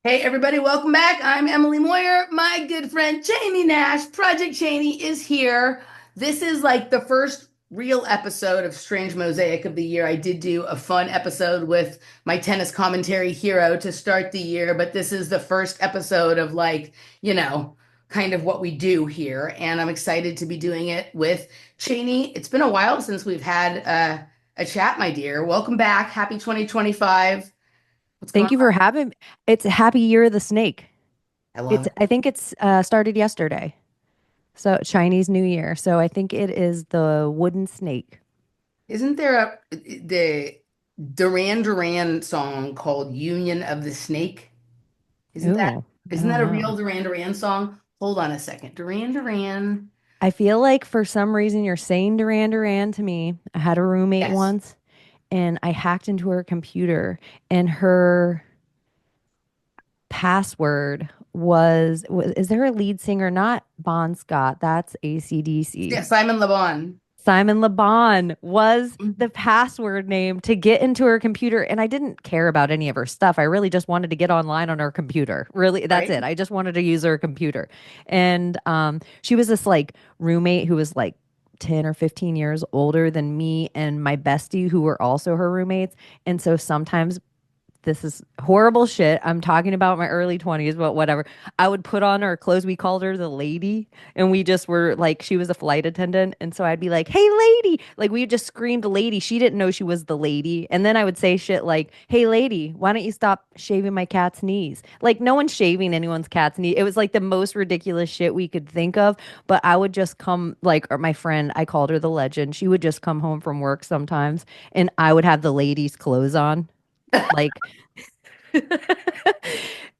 Hey, everybody, welcome back. I'm Emily Moyer. My good friend Chaney Nash, Project Chaney, is here. This is like the first real episode of Strange Mosaic of the year. I did do a fun episode with my tennis commentary hero to start the year, but this is the first episode of kind of what we do here. And I'm excited to be doing it with Chaney. It's been a while since we've had a chat, my dear. Welcome back. Happy 2025. What's going Thank you for having It's a happy year of the snake. on? I love it. I think it's started yesterday. So Chinese New Year. So I think it is the wooden snake. Isn't there the Duran Duran song called Union of the Snake? Isn't that Ooh, I isn't don't that a know. real Duran Duran song? Hold on a second. Duran Duran. I feel like for some reason you're saying Duran Duran to me. I had a roommate Yes. once and I hacked into her computer and her password was is there a lead singer? Not Bon Scott. That's Yeah, AC/DC. Simon Le Bon. Simon LeBon was the password name to get into her computer. And I didn't care about any of her stuff. I really just wanted to get online on her computer. Really, that's Right? it. I just wanted to use her computer. And she was this like roommate who was like 10 or 15 years older than me and my bestie, who were also her roommates. And so sometimes this is horrible shit. I'm talking about my early 20s, but whatever. I would put on our clothes. We called her the lady, and we just were like, she was a flight attendant. And so I'd be like, hey, lady. Like, we just screamed lady. She didn't know she was the lady. And then I would say shit like, hey, lady, why don't you stop shaving my cat's knees? Like, no one's shaving anyone's cat's knee. It was like the most ridiculous shit we could think of. But I would just come, like, or my friend, I called her the legend. She would just come home from work sometimes, and I would have the lady's clothes on. Like,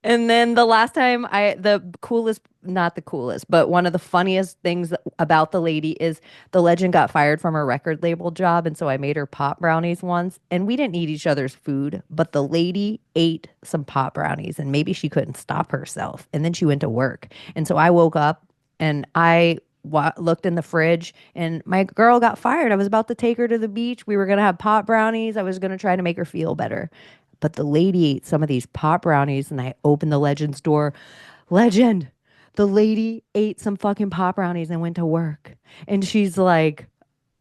and then the last time the coolest, not the coolest, but one of the funniest things about the lady is the legend got fired from her record label job. And so I made her pop brownies once, and we didn't eat each other's food, but the lady ate some pop brownies and maybe she couldn't stop herself. And then she went to work. And so I woke up and looked in the fridge and my girl got fired. I was about to take her to the beach. We were going to have pop brownies. I was going to try to make her feel better. But the lady ate some of these pop brownies and I opened the legend's door. Legend, the lady ate some fucking pop brownies and went to work. And she's like,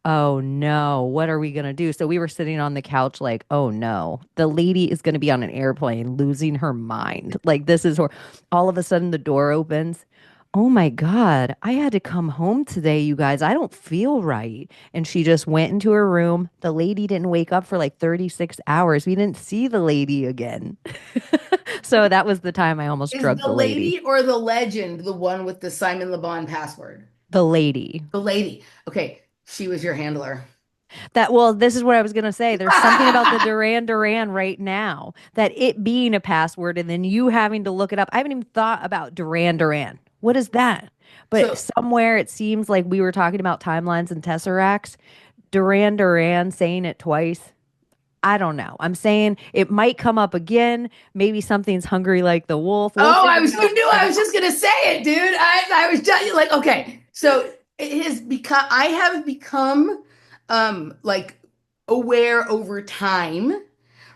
oh no, what are we gonna do? So we were sitting on the couch, like, oh no, the lady is gonna be on an airplane losing her mind. Like, this is her. All of a sudden, the door opens. Oh my God, I had to come home today, you guys. I don't feel right. And she just went into her room. The lady didn't wake up for like 36 hours. We didn't see the lady again. So that was the time I almost Is drugged the the lady. lady or the legend the one with the Simon Le Bon password? The lady. The lady. Okay, she was your handler. Well, this is what I was going to say. There's something about the Duran Duran right now that it being a password and then you having to look it up. I haven't even thought about Duran Duran. What is that? But So somewhere it seems like we were talking about timelines and tesseracts. Duran Duran saying it twice. I don't know. I'm saying it might come up again. Maybe something's hungry like the wolf. We'll Oh, figure it you out knew I together. was just gonna say it, dude. I was just like, okay. So it has become I have become like aware over time,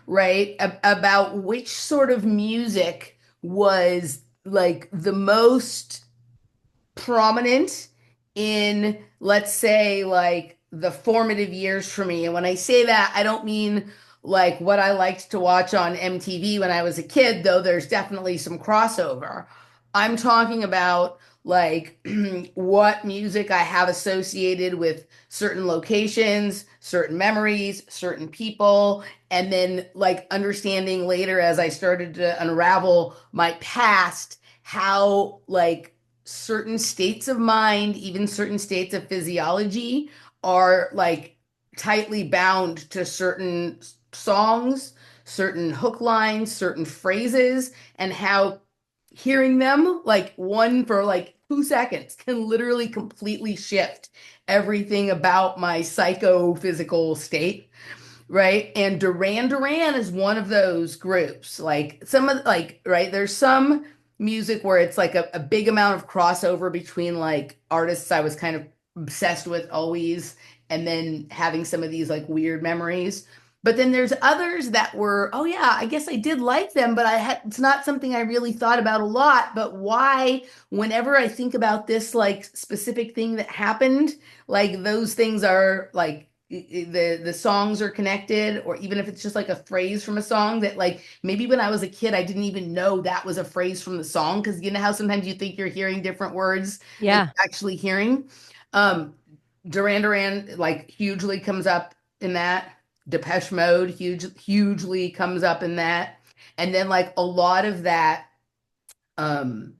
right, about which sort of music was like the most prominent in, let's say, like the formative years for me. And when I say that, I don't mean like what I liked to watch on MTV when I was a kid, though there's definitely some crossover. I'm talking about like what music I have associated with certain locations, certain memories, certain people, and then like understanding later as I started to unravel my past, how like certain states of mind, even certain states of physiology, are like tightly bound to certain songs, certain hook lines, certain phrases, and how hearing them like one for like 2 seconds can literally completely shift everything about my psychophysical state, right? And Duran Duran is one of those groups. Like some of like, right, there's some music where it's like a big amount of crossover between like artists I was kind of obsessed with always, and then having some of these like weird memories. But then there's others that were, oh yeah, I guess I did like them, but it's not something I really thought about a lot. But why, whenever I think about this like specific thing that happened, like those things are like the songs are connected, or even if it's just like a phrase from a song that like maybe when I was a kid I didn't even know that was a phrase from the song, because you know how sometimes you think you're hearing different words than Yeah. you're actually hearing. Um, Duran Duran like hugely comes up in that. Depeche Mode hugely comes up in that. And then like um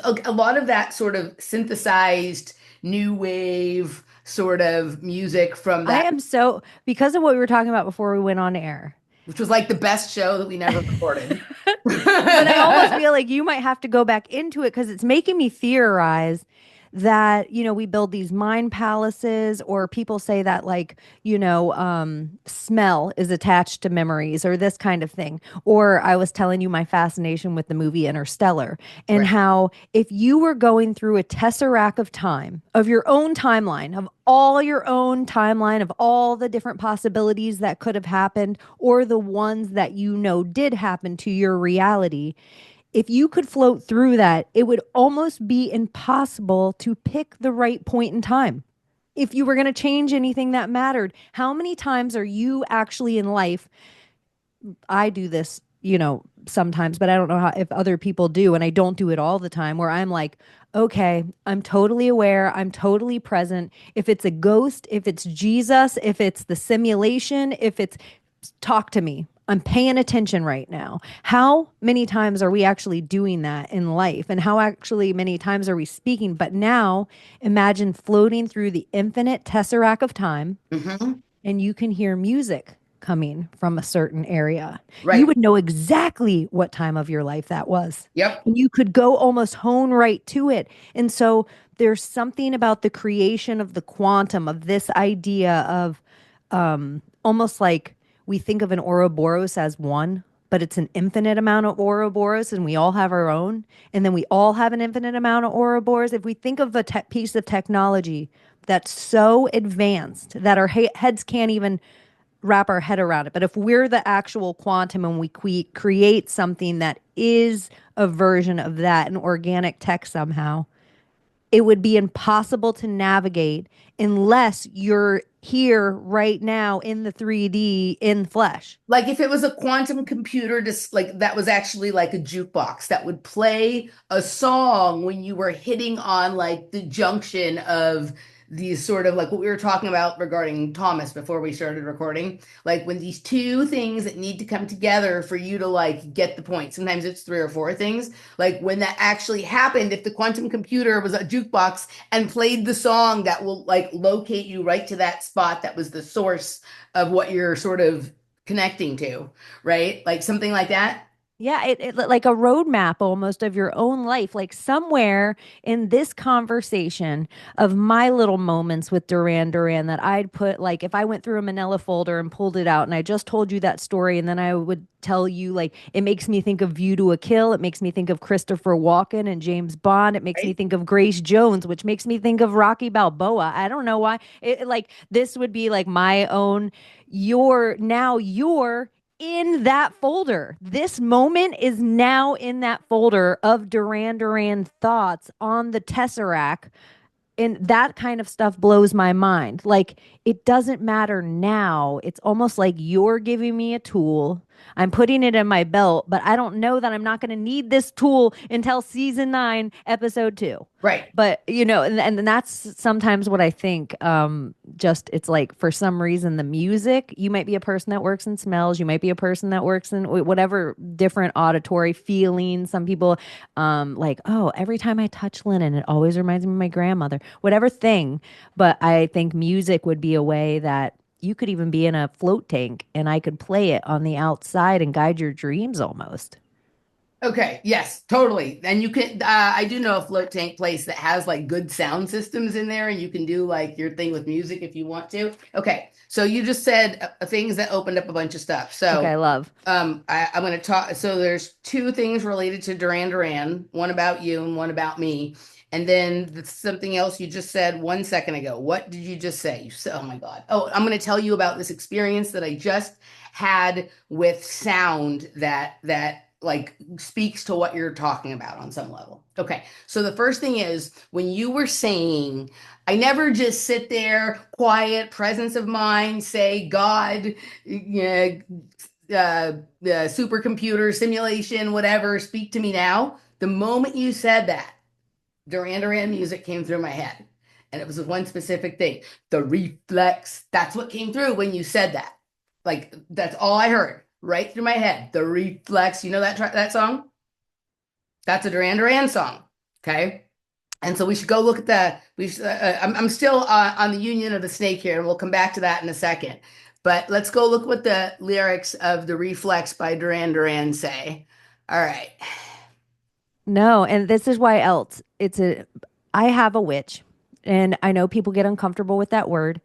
a lot of that sort of synthesized new wave sort of music from I that, am so, because of what we were talking about before we went on air. which was like the best show that we never recorded. But I almost feel like you might have to go back into it because it's making me theorize that, we build these mind palaces, or people say that, like, smell is attached to memories or this kind of thing. Or I was telling you my fascination with the movie Interstellar, and Right. how if you were going through a tesseract of time, of your own timeline, of all your own timeline, of all the different possibilities that could have happened, or the ones that did happen to your reality, if you could float through that, it would almost be impossible to pick the right point in time. If you were going to change anything that mattered, how many times are you actually in life? I do this, sometimes, but I don't know how if other people do, and I don't do it all the time, where I'm like, okay, I'm totally aware, I'm totally present. If it's a ghost, if it's Jesus, if it's the simulation, if it's talk to me. I'm paying attention right now. How many times are we actually doing that in life? And how actually many times are we speaking? But now imagine floating through the infinite tesseract of time, Hmm. and you can hear music coming from a certain area. You Right. would know exactly what time of your life that was. Yep. And you could go almost hone right to it. And so there's something about the creation of the quantum, of this idea of almost like we think of an Ouroboros as one, but it's an infinite amount of Ouroboros, and we all have our own. And then we all have an infinite amount of Ouroboros. If we think of a piece of technology that's so advanced that our heads can't even wrap our head around it. But if we're the actual quantum and we create something that is a version of that, an organic tech somehow, it would be impossible to navigate unless you're here right now in the 3D in flesh. Like if it was a quantum computer, just like that was actually like a jukebox that would play a song when you were hitting on like the junction of these sort of like what we were talking about regarding Thomas before we started recording, like when these two things that need to come together for you to like get the point. Sometimes it's three or four things. Like when that actually happened, if the quantum computer was a jukebox and played the song that will like locate you right to that spot that was the source of what you're sort of connecting to, right? Like something like that. Yeah, like a roadmap almost of your own life. Like somewhere in this conversation of my little moments with Duran Duran, that I'd put, like, if I went through a manila folder and pulled it out and I just told you that story, and then I would tell you, like, it makes me think of View to a Kill. It makes me think of Christopher Walken and James Bond. It makes me Right. think of Grace Jones, which makes me think of Rocky Balboa. I don't know why. Like, this would be like my own, you're in that folder. This moment is now in that folder of Duran Duran thoughts on the Tesseract, and that kind of stuff blows my mind. Like, it doesn't matter now. It's almost like you're giving me a tool. I'm putting it in my belt, but I don't know that I'm not going to need this tool until season 9, episode 2. Right. But, and that's sometimes what I think. Just it's like, for some reason, the music, you might be a person that works in smells, you might be a person that works in whatever different auditory feelings. Some people, like, oh, every time I touch linen, it always reminds me of my grandmother, whatever thing. But I think music would be a way that you could even be in a float tank and I could play it on the outside and guide your dreams almost. Okay, yes, totally. And you can, I do know a float tank place that has like good sound systems in there, and you can do like your thing with music if you want to. Okay, so you just said things that opened up a bunch of stuff. Okay, So, love. I'm going to talk. So there's two things related to Duran Duran, one about you and one about me. And then something else you just said 1 second ago. What did you just say? You said, oh my God. Oh, I'm going to tell you about this experience that I just had with sound that like speaks to what you're talking about on some level. Okay. So the first thing is when you were saying, I never just sit there, quiet, presence of mind, say God, yeah, supercomputer simulation, whatever, speak to me now. The moment you said that, Duran Duran music came through my head. And it was one specific thing. The reflex. That's what came through when you said that. Like that's all I heard right through my head. The reflex. You know that song? That's a Duran Duran song. Okay. And so we should go look at the. We should, I'm still on the Union of the Snake here, and we'll come back to that in a second. But let's go look what the lyrics of the Reflex by Duran Duran say. All right. No, and this is why else I have a witch, and I know people get uncomfortable with that word.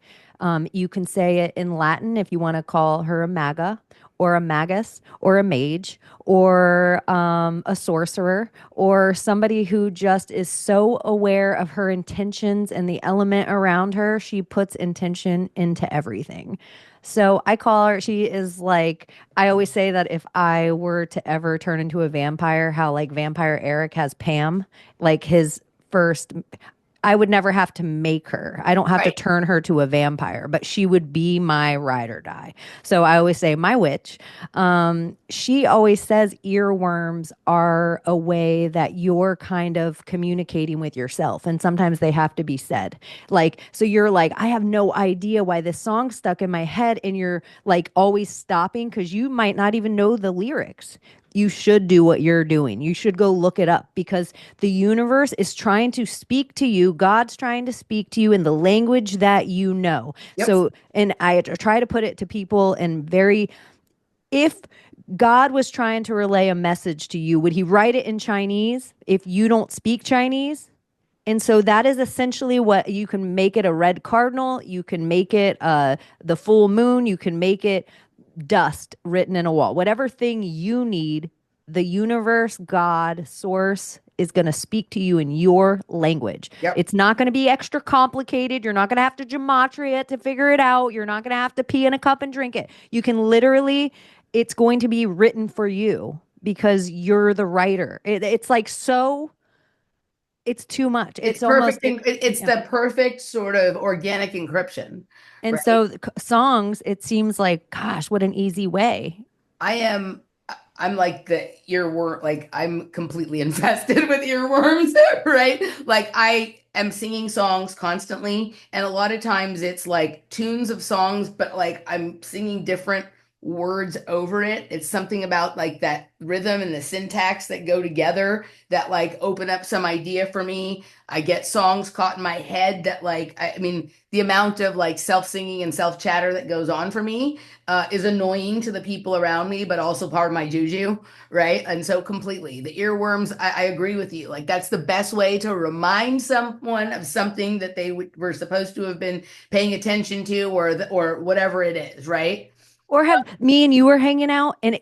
You can say it in Latin if you want to call her a maga or a magus or a mage or a sorcerer or somebody who just is so aware of her intentions and the element around her. She puts intention into everything. So I call her, she is like, I always say that if I were to ever turn into a vampire, how like Vampire Eric has Pam, like his first, I would never have to make her. I don't have to Right. turn her to a vampire, but she would be my ride or die. So I always say, my witch, she always says earworms are a way that you're kind of communicating with yourself. And sometimes they have to be said. Like, so you're like, I have no idea why this song's stuck in my head. And you're like always stopping because you might not even know the lyrics. You should do what you're doing. You should go look it up because the universe is trying to speak to you. God's trying to speak to you in the language that you know. Yep. So, and I try to put it to people in very, if God was trying to relay a message to you, would he write it in Chinese if you don't speak Chinese? And so that is essentially what you can make it a red cardinal. You can make it the full moon. You can make it dust written in a wall. Whatever thing you need, the universe, God, source is going to speak to you in your language. Yep. It's not going to be extra complicated. You're not going to have to gematria it to figure it out. You're not going to have to pee in a cup and drink it. You can literally, it's going to be written for you because you're the writer. It's like so, it's too much. It's It's almost, perfect. It's yeah. the perfect sort of organic encryption, And right? so songs, it seems like, gosh, what an easy way. I am I'm like the earworm, like I'm completely infested with earworms, right? Like I am singing songs constantly, and a lot of times it's like tunes of songs, but like I'm singing different words over it. It's something about like that rhythm and the syntax that go together that like open up some idea for me. I get songs caught in my head that like I mean the amount of like self-singing and self-chatter that goes on for me is annoying to the people around me, but also part of my juju, right? And so completely, the earworms, I agree with you. Like that's the best way to remind someone of something that they were supposed to have been paying attention to, or whatever it is, right? Or have me and you were hanging out and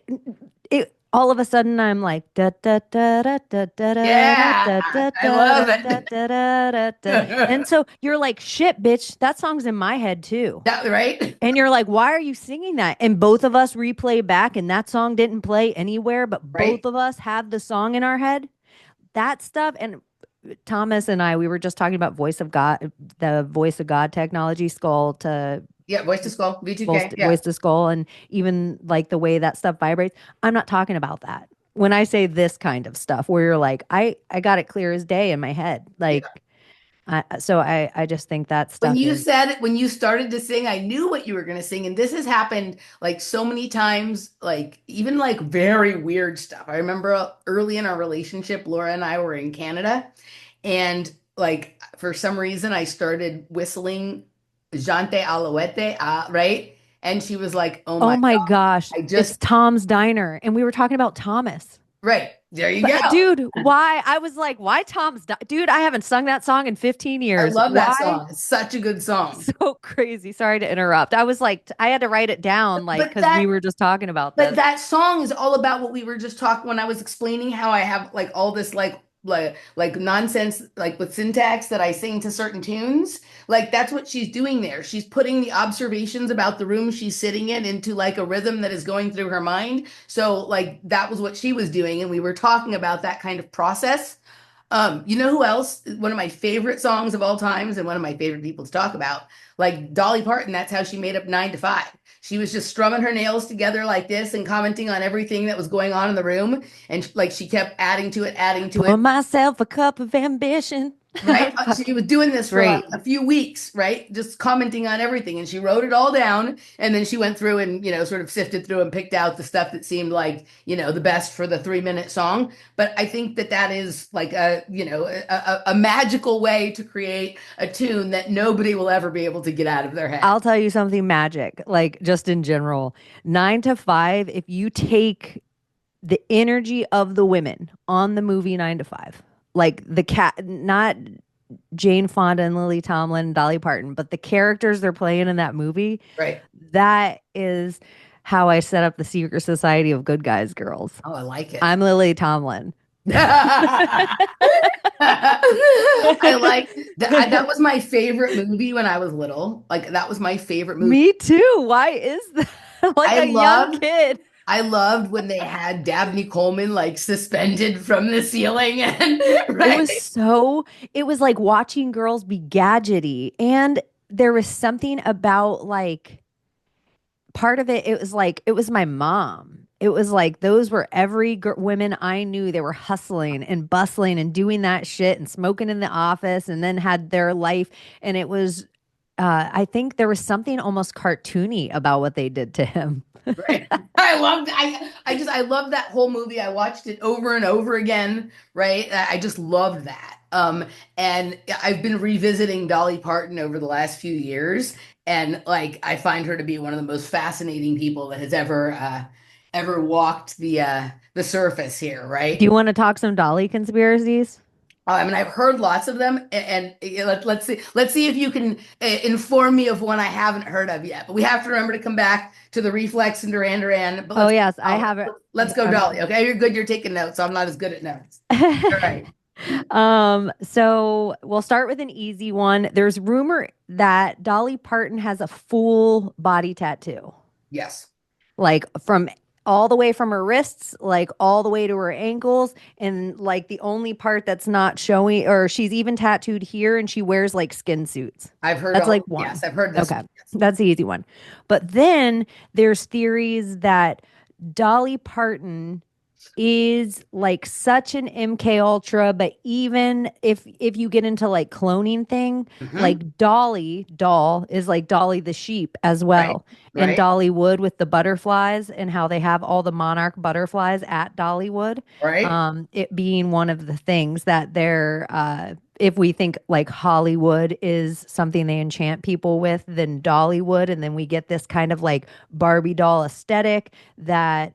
it all of a sudden I'm like da da da da da da da Yeah, da da I da love da da it. da da da da. And so you're like, shit, bitch, that song's in my head too. That right? And you're like, why are you singing that? And both of us replay back and that song didn't play anywhere, but Right? both of us have the song in our head. That stuff. And Thomas and I, we were just talking about voice of God, the voice of God technology, skull to Yeah, voice to skull, V2K. Yeah. voice to skull, and even like the way that stuff vibrates. I'm not talking about that. When I say this kind of stuff, where you're like, I got it clear as day in my head. Yeah. Like, I just think that When stuff you is. said it, when you started to sing, I knew what you were going to sing. And this has happened like so many times, like even like very weird stuff. I remember early in our relationship, Laura and I were in Canada, and like for some reason, I started whistling Jante Alouette, right? And she was like, oh Oh my my God, gosh, I it's just, Tom's Diner, and we were talking about Thomas. right. There you But go. dude, why? I was like, why Dude, I haven't sung that song in 15 I years. love that Why? song. It's such a good song. So crazy. Sorry to interrupt. I was like, I had to write it down, like, But because we that were just talking about But this. that song is all about what we were just talking when I was explaining how I have like all this like nonsense like with syntax that I sing to certain tunes. Like that's what she's doing there. She's putting the observations about the room she's sitting in into like a rhythm that is going through her mind. So like that was what she was doing, and we were talking about that kind of process. You know who else? One of my favorite songs of all times, and one of my favorite people to talk about, like Dolly Parton. That's how she made up 9 to 5. She was just strumming her nails together like this and commenting on everything that was going on in the room, and like she kept adding to Pour it. myself a cup of ambition. Right. She was doing this for like Great. a few weeks, right? Just commenting on everything. And she wrote it all down. And then she went through and, sort of sifted through and picked out the stuff that seemed like, the best for the 3-minute song. But I think that that is like a magical way to create a tune that nobody will ever be able to get out of their head. I'll tell you something magic, like just in general. 9 to 5, if you take the energy of the women on the movie 9 to 5, like the cat, not Jane Fonda and Lily Tomlin and Dolly Parton, but the characters they're playing in that movie, Right. that is how I set up the Secret Society of Good Guys Girls. Oh, I like it. I'm Lily Tomlin. I like that. That was my favorite movie when I was little. Like that was my favorite movie. Me too. Why is that? Like I a young loved kid. I loved when they had Dabney Coleman like suspended from the ceiling and It right. was so, it was like watching girls be gadgety. And there was something about like part of it, it was like, it was my mom. It was like those were every women I knew. They were hustling and bustling and doing that shit and smoking in the office and then had their life. And it was, I think there was something almost cartoony about what they did to him. Right. I love that whole movie. I watched it over and over again, right? I just loved that. And I've been revisiting Dolly Parton over the last few years, and like I find her to be one of the most fascinating people that has ever walked the surface here, Do you right? want to talk some Dolly conspiracies? I mean, I've heard lots of them, and let's see if you can inform me of one I haven't heard of yet. But we have to remember to come back to the Reflex and Duran Duran. But Oh, yes, I have it. let's go, Dolly. Okay, you're good. You're taking notes. I'm not as good at notes. All right. So we'll start with an easy one. There's rumor that Dolly Parton has a full body tattoo, Yes, like from all the way from her wrists, like all the way to her ankles, and like the only part that's not showing, or she's even tattooed here, and she wears like skin suits. I've heard That's like all. one. Yes, I've heard this Okay, one. Yes. that's the easy one. But then there's theories that Dolly Parton is like such an MK Ultra, but even if you get into like cloning thing, Hmm. like Doll is like Dolly the sheep as Right. well. And Right. Dollywood with the butterflies and how they have all the monarch butterflies at Dollywood. Right. It being one of the things that they're if we think like Hollywood is something they enchant people with, then Dollywood, and then we get this kind of like Barbie doll aesthetic that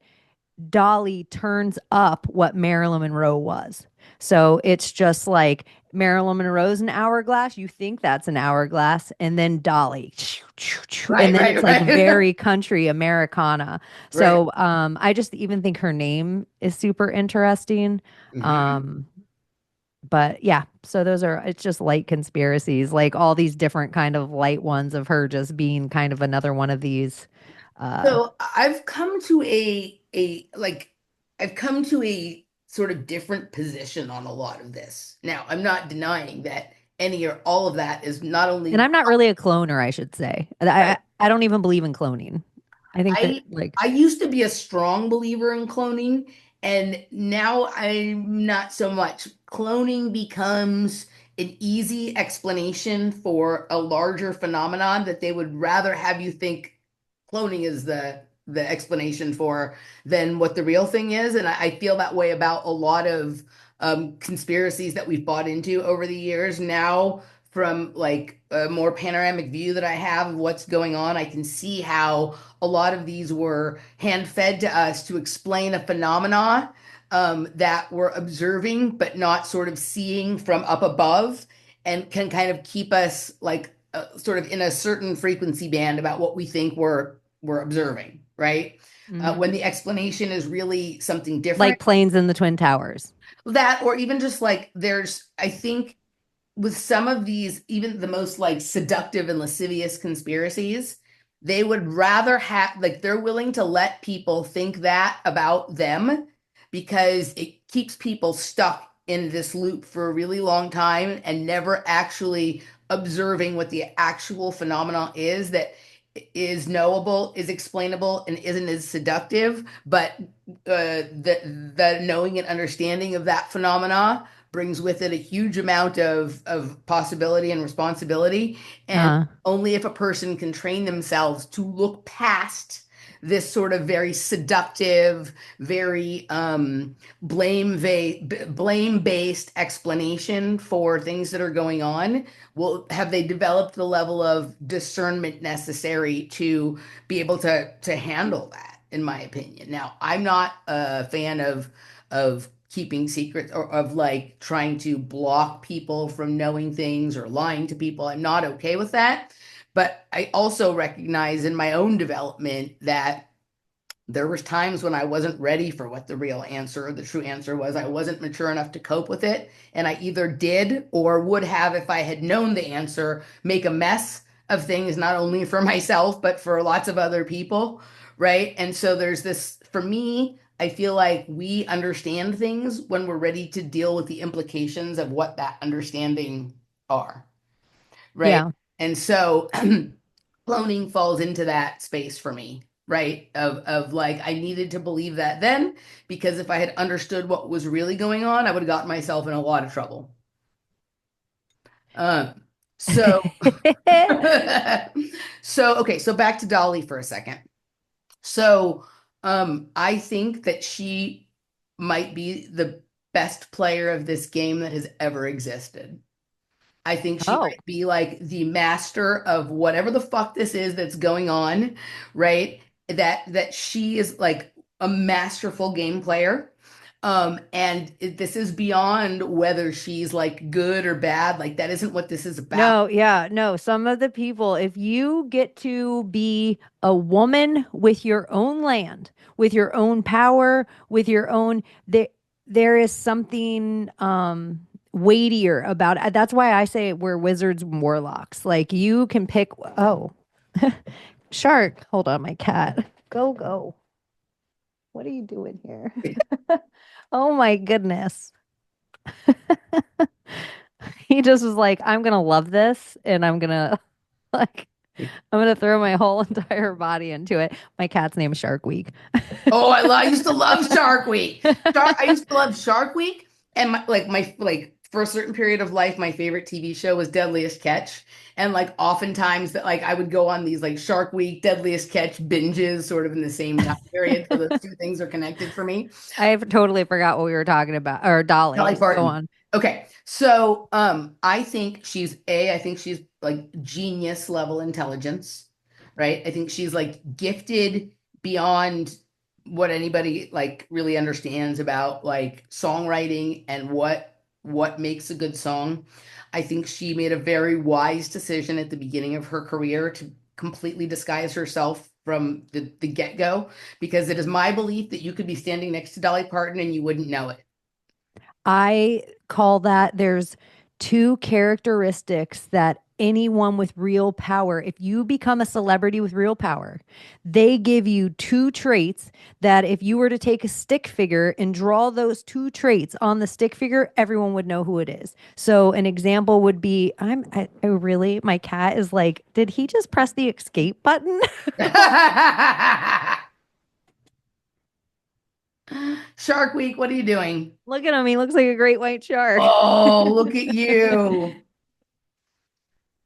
Dolly turns up what Marilyn Monroe was. So it's just like Marilyn Monroe's an hourglass. You think that's an hourglass, and then Dolly, and Right. then Right. it's like Right. very country Americana. Right. So I just even think her name is super interesting. Hmm. Um, but yeah, so those are it's just light conspiracies, like all these different kind of light ones of her just being kind of another one of these. Uh, So I've come to I've come to a sort of different position on a lot of this. Now, I'm not denying that any or all of that is not And only I'm not really a cloner, I should say. right. I don't even believe in cloning. I think that I like I used to be a strong believer in cloning, and now I'm not so much. Cloning becomes an easy explanation for a larger phenomenon that they would rather have you think cloning is the explanation for than what the real thing is. And I feel that way about a lot of conspiracies that we've bought into over the years. Now, from like a more panoramic view that I have of what's going on, I can see how a lot of these were hand fed to us to explain a phenomena. that we're observing but not sort of seeing from up above, and can kind of keep us like sort of in a certain frequency band about what we think we're observing, right? Hmm. When the explanation is really something different. Like planes in the Twin Towers. That, or even just like there's, I think with some of these, even the most like seductive and lascivious conspiracies, they would rather have, like, they're willing to let people think that about them because it keeps people stuck in this loop for a really long time and never actually observing what the actual phenomenon is that is knowable, is explainable, and isn't as seductive. But the knowing and understanding of that phenomena brings with it a huge amount of possibility and responsibility. And Uh, only if a person can train themselves to look past this sort of very seductive, very blame based explanation for things that are going on, will have they developed the level of discernment necessary to be able to handle that, in my opinion. Now, I'm not a fan of keeping secrets or of like trying to block people from knowing things or lying to people. I'm not okay with that. But I also recognize in my own development that there was times when I wasn't ready for what the real answer or the true answer was. I wasn't mature enough to cope with it, and I either did or would have, if I had known the answer, make a mess of things not only for myself but for lots of other people, right? And so there's this, for me, I feel like we understand things when we're ready to deal with the implications of what that understanding are, right? yeah. And so cloning falls into that space for me, right? Of like I needed to believe that then, because if I had understood what was really going on, I would have gotten myself in a lot of trouble. Um, so so okay, so back to Dolly for a second. So I think that she might be the best player of this game that has ever existed. I think she Oh, might be like the master of whatever the fuck this is that's going on, right? That she is like a masterful game player. This is beyond whether she's like good or bad. Like that isn't what this is about. no, yeah, no. Some of the people, if you get to be a woman with your own land, with your own power, with your own, there is something weightier about it. That's why I say we're wizards and warlocks. Like you can pick, oh, shark. Hold on, my cat. Go, go. What are you doing here? Oh my goodness. He just was like, I'm gonna love this and I'm gonna like I'm gonna throw my whole entire body into it. My cat's name is Shark Week. Oh, I used to love Shark Week. I used to love Shark Week, and my for a certain period of life, my favorite TV show was Deadliest Catch. And like oftentimes that like I would go on these like Shark Week, Deadliest Catch binges sort of in the same time period. So those two things are connected for me. I totally forgot what we were talking about. Or Dolly Dolly. Go Parton. on. Okay. So I think I think she's like genius level intelligence, right? I think she's like gifted beyond what anybody like really understands about like songwriting and what makes a good song. I think she made a very wise decision at the beginning of her career to completely disguise herself from the get-go, because it is my belief that you could be standing next to Dolly Parton and you wouldn't know it. I call that there's two characteristics that anyone with real power, if you become a celebrity with real power, they give you two traits that if you were to take a stick figure and draw those two traits on the stick figure, everyone would know who it is. So an example would be I really, my cat is like, did he just press the escape button? Shark Week, what are you doing? Look at him. He looks like a great white shark. Oh, look at you.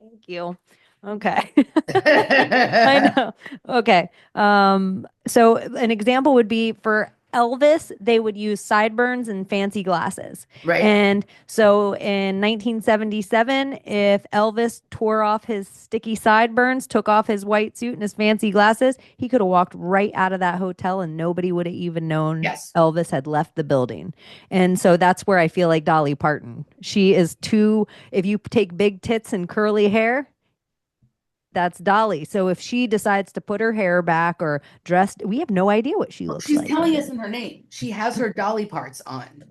Thank you. Okay. I know. Okay. So an example would be for Elvis, they would use sideburns and fancy glasses. Right? And so in 1977, if Elvis tore off his sticky sideburns, took off his white suit and his fancy glasses, he could have walked right out of that hotel and nobody would have even known Yes. Elvis had left the building. And so that's where I feel like Dolly Parton. She is too, if you take big tits and curly hair, that's Dolly. So if she decides to put her hair back or dressed, we have no idea what she looks She's like. telling us in her name. She has her Dolly parts on.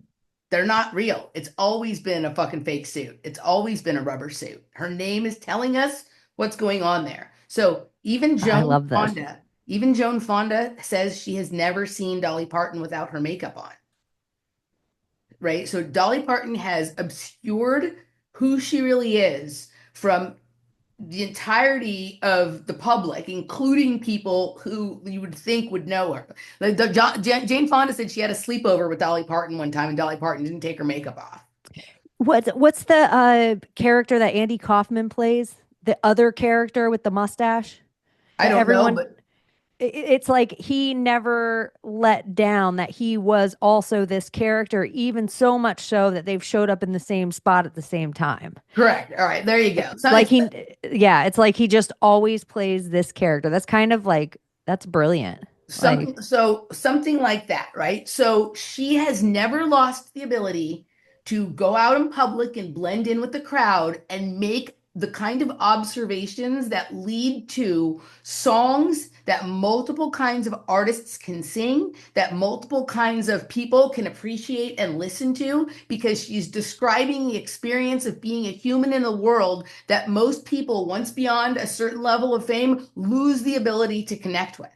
They're not real. It's always been a fucking fake suit. It's always been a rubber suit. Her name is telling us what's going on there. So I love this. Even Joan Fonda says she has never seen Dolly Parton without her makeup on, right? So Dolly Parton has obscured who she really is from the entirety of the public, including people who you would think would know her. Like Jane Fonda said she had a sleepover with Dolly Parton one time, and Dolly Parton didn't take her makeup off. What's the character that Andy Kaufman plays? The other character with the mustache I that don't know, everyone but it's like he never let down that he was also this character, even so much so that they've showed up in the same spot at the same time. correct. All right, there you go. So Like he, yeah, it's like he just always plays this character. That's kind of like, that's brilliant. Like, something like that, right? So she has never lost the ability to go out in public and blend in with the crowd and make the kind of observations that lead to songs that multiple kinds of artists can sing, that multiple kinds of people can appreciate and listen to, because she's describing the experience of being a human in a world that most people, once beyond a certain level of fame, lose the ability to connect with.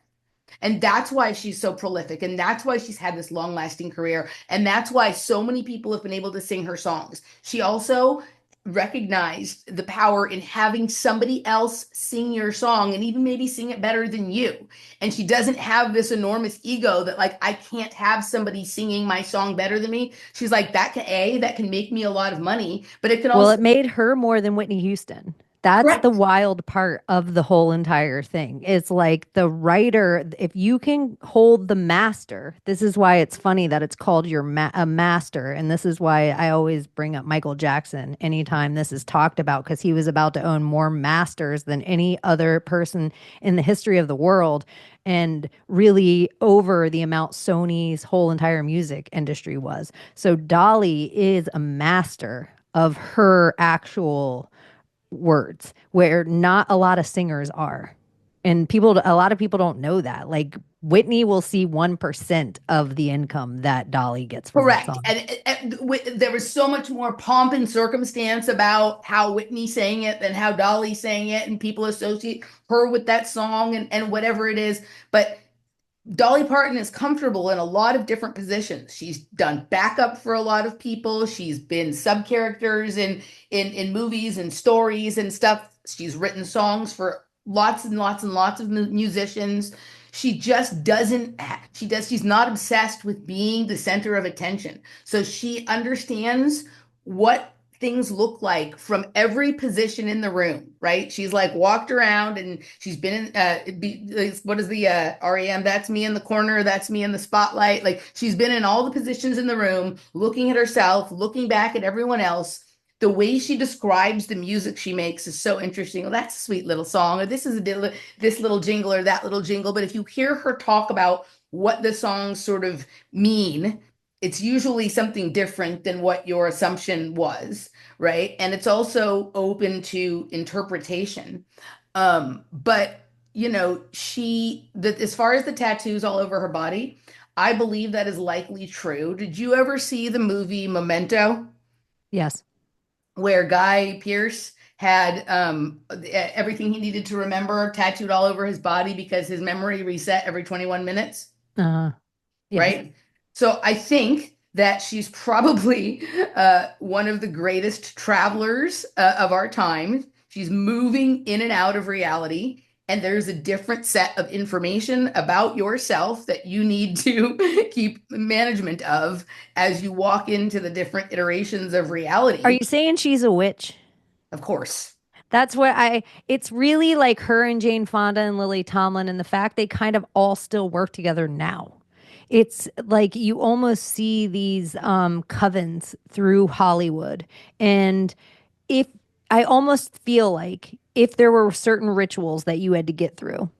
And that's why she's so prolific. And that's why she's had this long lasting career. And that's why so many people have been able to sing her songs. She also recognized the power in having somebody else sing your song and even maybe sing it better than you. And she doesn't have this enormous ego that, like, I can't have somebody singing my song better than me. She's like, that can make me a lot of money, but it can well, also, it made her more than Whitney Houston. That's the correct. wild part of the whole entire thing. It's like the writer, if you can hold the master, this is why it's funny that it's called a master. And this is why I always bring up Michael Jackson anytime this is talked about, because he was about to own more masters than any other person in the history of the world. And really over the amount Sony's whole entire music industry was. So Dolly is a master of her actual words where not a lot of singers are. And a lot of people don't know that. Like Whitney will see 1% of the income that Dolly gets from that Correct. song. There was so much more pomp and circumstance about how Whitney sang it than how Dolly sang it, and people associate her with that song and whatever it is. But Dolly Parton is comfortable in a lot of different positions. She's done backup for a lot of people. She's been sub characters in movies and stories and stuff. She's written songs for lots and lots and lots of musicians. She just doesn't she's not obsessed with being the center of attention. So she understands what things look like from every position in the room, right? She's like walked around and she's been in what is the REM? That's me in the corner, that's me in the spotlight. Like she's been in all the positions in the room, looking at herself, looking back at everyone else. The way she describes the music she makes is so interesting. Well, that's a sweet little song, or this little jingle or that little jingle. But if you hear her talk about what the songs sort of mean, it's usually something different than what your assumption was, right? And it's also open to interpretation. But as far as the tattoos all over her body, I believe that is likely true. Did you ever see the movie Memento, Yes. where Guy Pearce had everything he needed to remember tattooed all over his body because his memory reset every 21 minutes? Uh, yes. Right? So I think that she's probably one of the greatest travelers of our time. She's moving in and out of reality, and there's a different set of information about yourself that you need to keep management of as you walk into the different iterations of Are reality. you saying she's a witch? Of course. That's what it's really like her and Jane Fonda and Lily Tomlin and the fact they kind of all still work together now. It's like you almost see these covens through Hollywood. And if I almost feel like if there were certain rituals that you had to get through,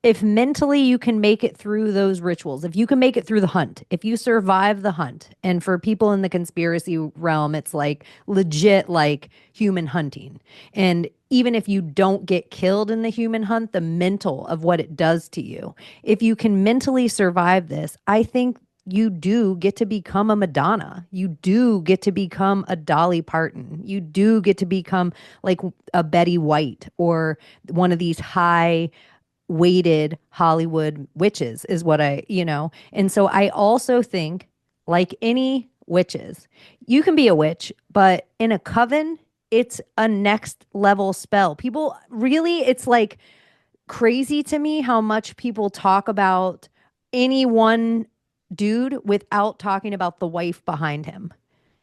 if mentally you can make it through those rituals, if you can make it through the hunt, if you survive the hunt, and for people in the conspiracy realm, it's like legit like human hunting. And even if you don't get killed in the human hunt, the mental of what it does to you, if you can mentally survive this, I think you do get to become a Madonna. You do get to become a Dolly Parton. You do get to become like a Betty White or one of these high weighted Hollywood witches is what and so I also think like any witches, you can be a witch, but in a coven, it's a next level spell. People really, it's like crazy to me how much people talk about any one dude without talking about the wife behind him.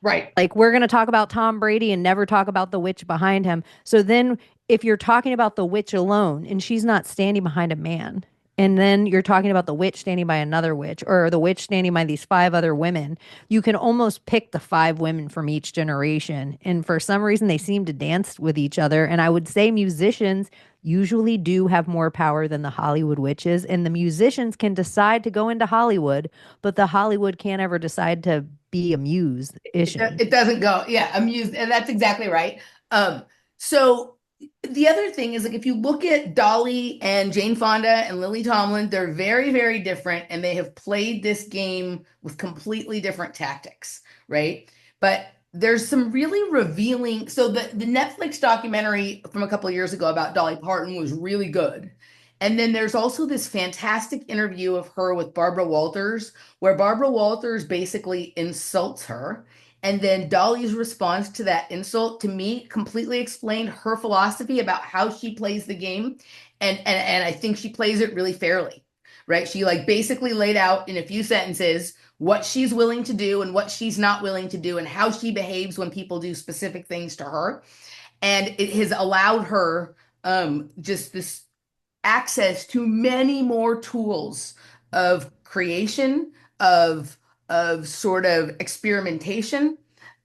Right. Like we're going to talk about Tom Brady and never talk about the witch behind him. So then if you're talking about the witch alone and she's not standing behind a man, and then you're talking about the witch standing by another witch or the witch standing by these five other women, you can almost pick the five women from each generation. And for some reason, they seem to dance with each other. And I would say musicians usually do have more power than the Hollywood witches. And the musicians can decide to go into Hollywood, but the Hollywood can't ever decide to be a musician. It doesn't go. Yeah, amused, and that's exactly right. So the other thing is like if you look at Dolly and Jane Fonda and Lily Tomlin, they're very, very different, and they have played this game with completely different tactics, right? But there's some really revealing. So the Netflix documentary from a couple of years ago about Dolly Parton was really good. And then there's also this fantastic interview of her with Barbara Walters, where Barbara Walters basically insults her. And then Dolly's response to that insult to me completely explained her philosophy about how she plays the game. And I think she plays it really fairly, right? She like basically laid out in a few sentences what she's willing to do and what she's not willing to do and how she behaves when people do specific things to her. And it has allowed her just this access to many more tools of creation, of sort of experimentation.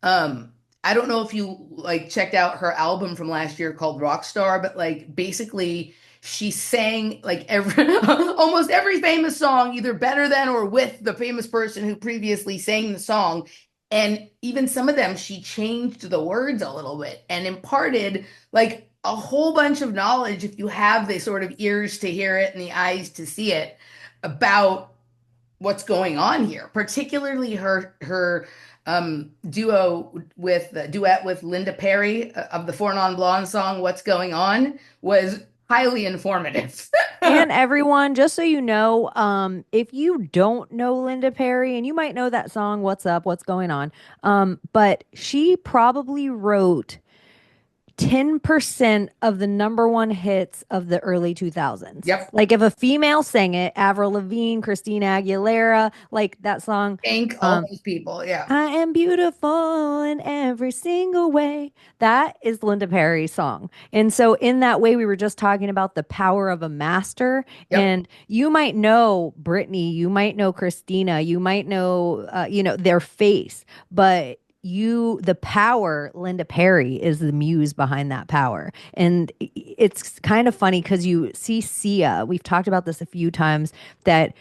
I don't know if you like checked out her album from last year called Rockstar, but like basically she sang like every almost every famous song, either better than or with the famous person who previously sang the song. And even some of them, she changed the words a little bit and imparted like a whole bunch of knowledge if you have the sort of ears to hear it and the eyes to see it about what's going on here, particularly her duet with Linda Perry of the Four Non Blondes song "What's Going On" was highly informative. And everyone, just so you know, if you don't know Linda Perry, and you might know that song, What's Up, What's Going On, but she probably wrote 10% of the number one hits of the early 2000s. Yep. Like if a female sang it, Avril Lavigne, Christina Aguilera, like that song, Thank all um, those people. Yeah. I am beautiful in every single way. That is Linda Perry's song. And so, in that way, we were just talking about the power of a master. Yep. And you might know Britney, you might know Christina, you might know, their face, but the power, Linda Perry is the muse behind that power. And it's kind of funny because you see Sia, we've talked about this a few times, that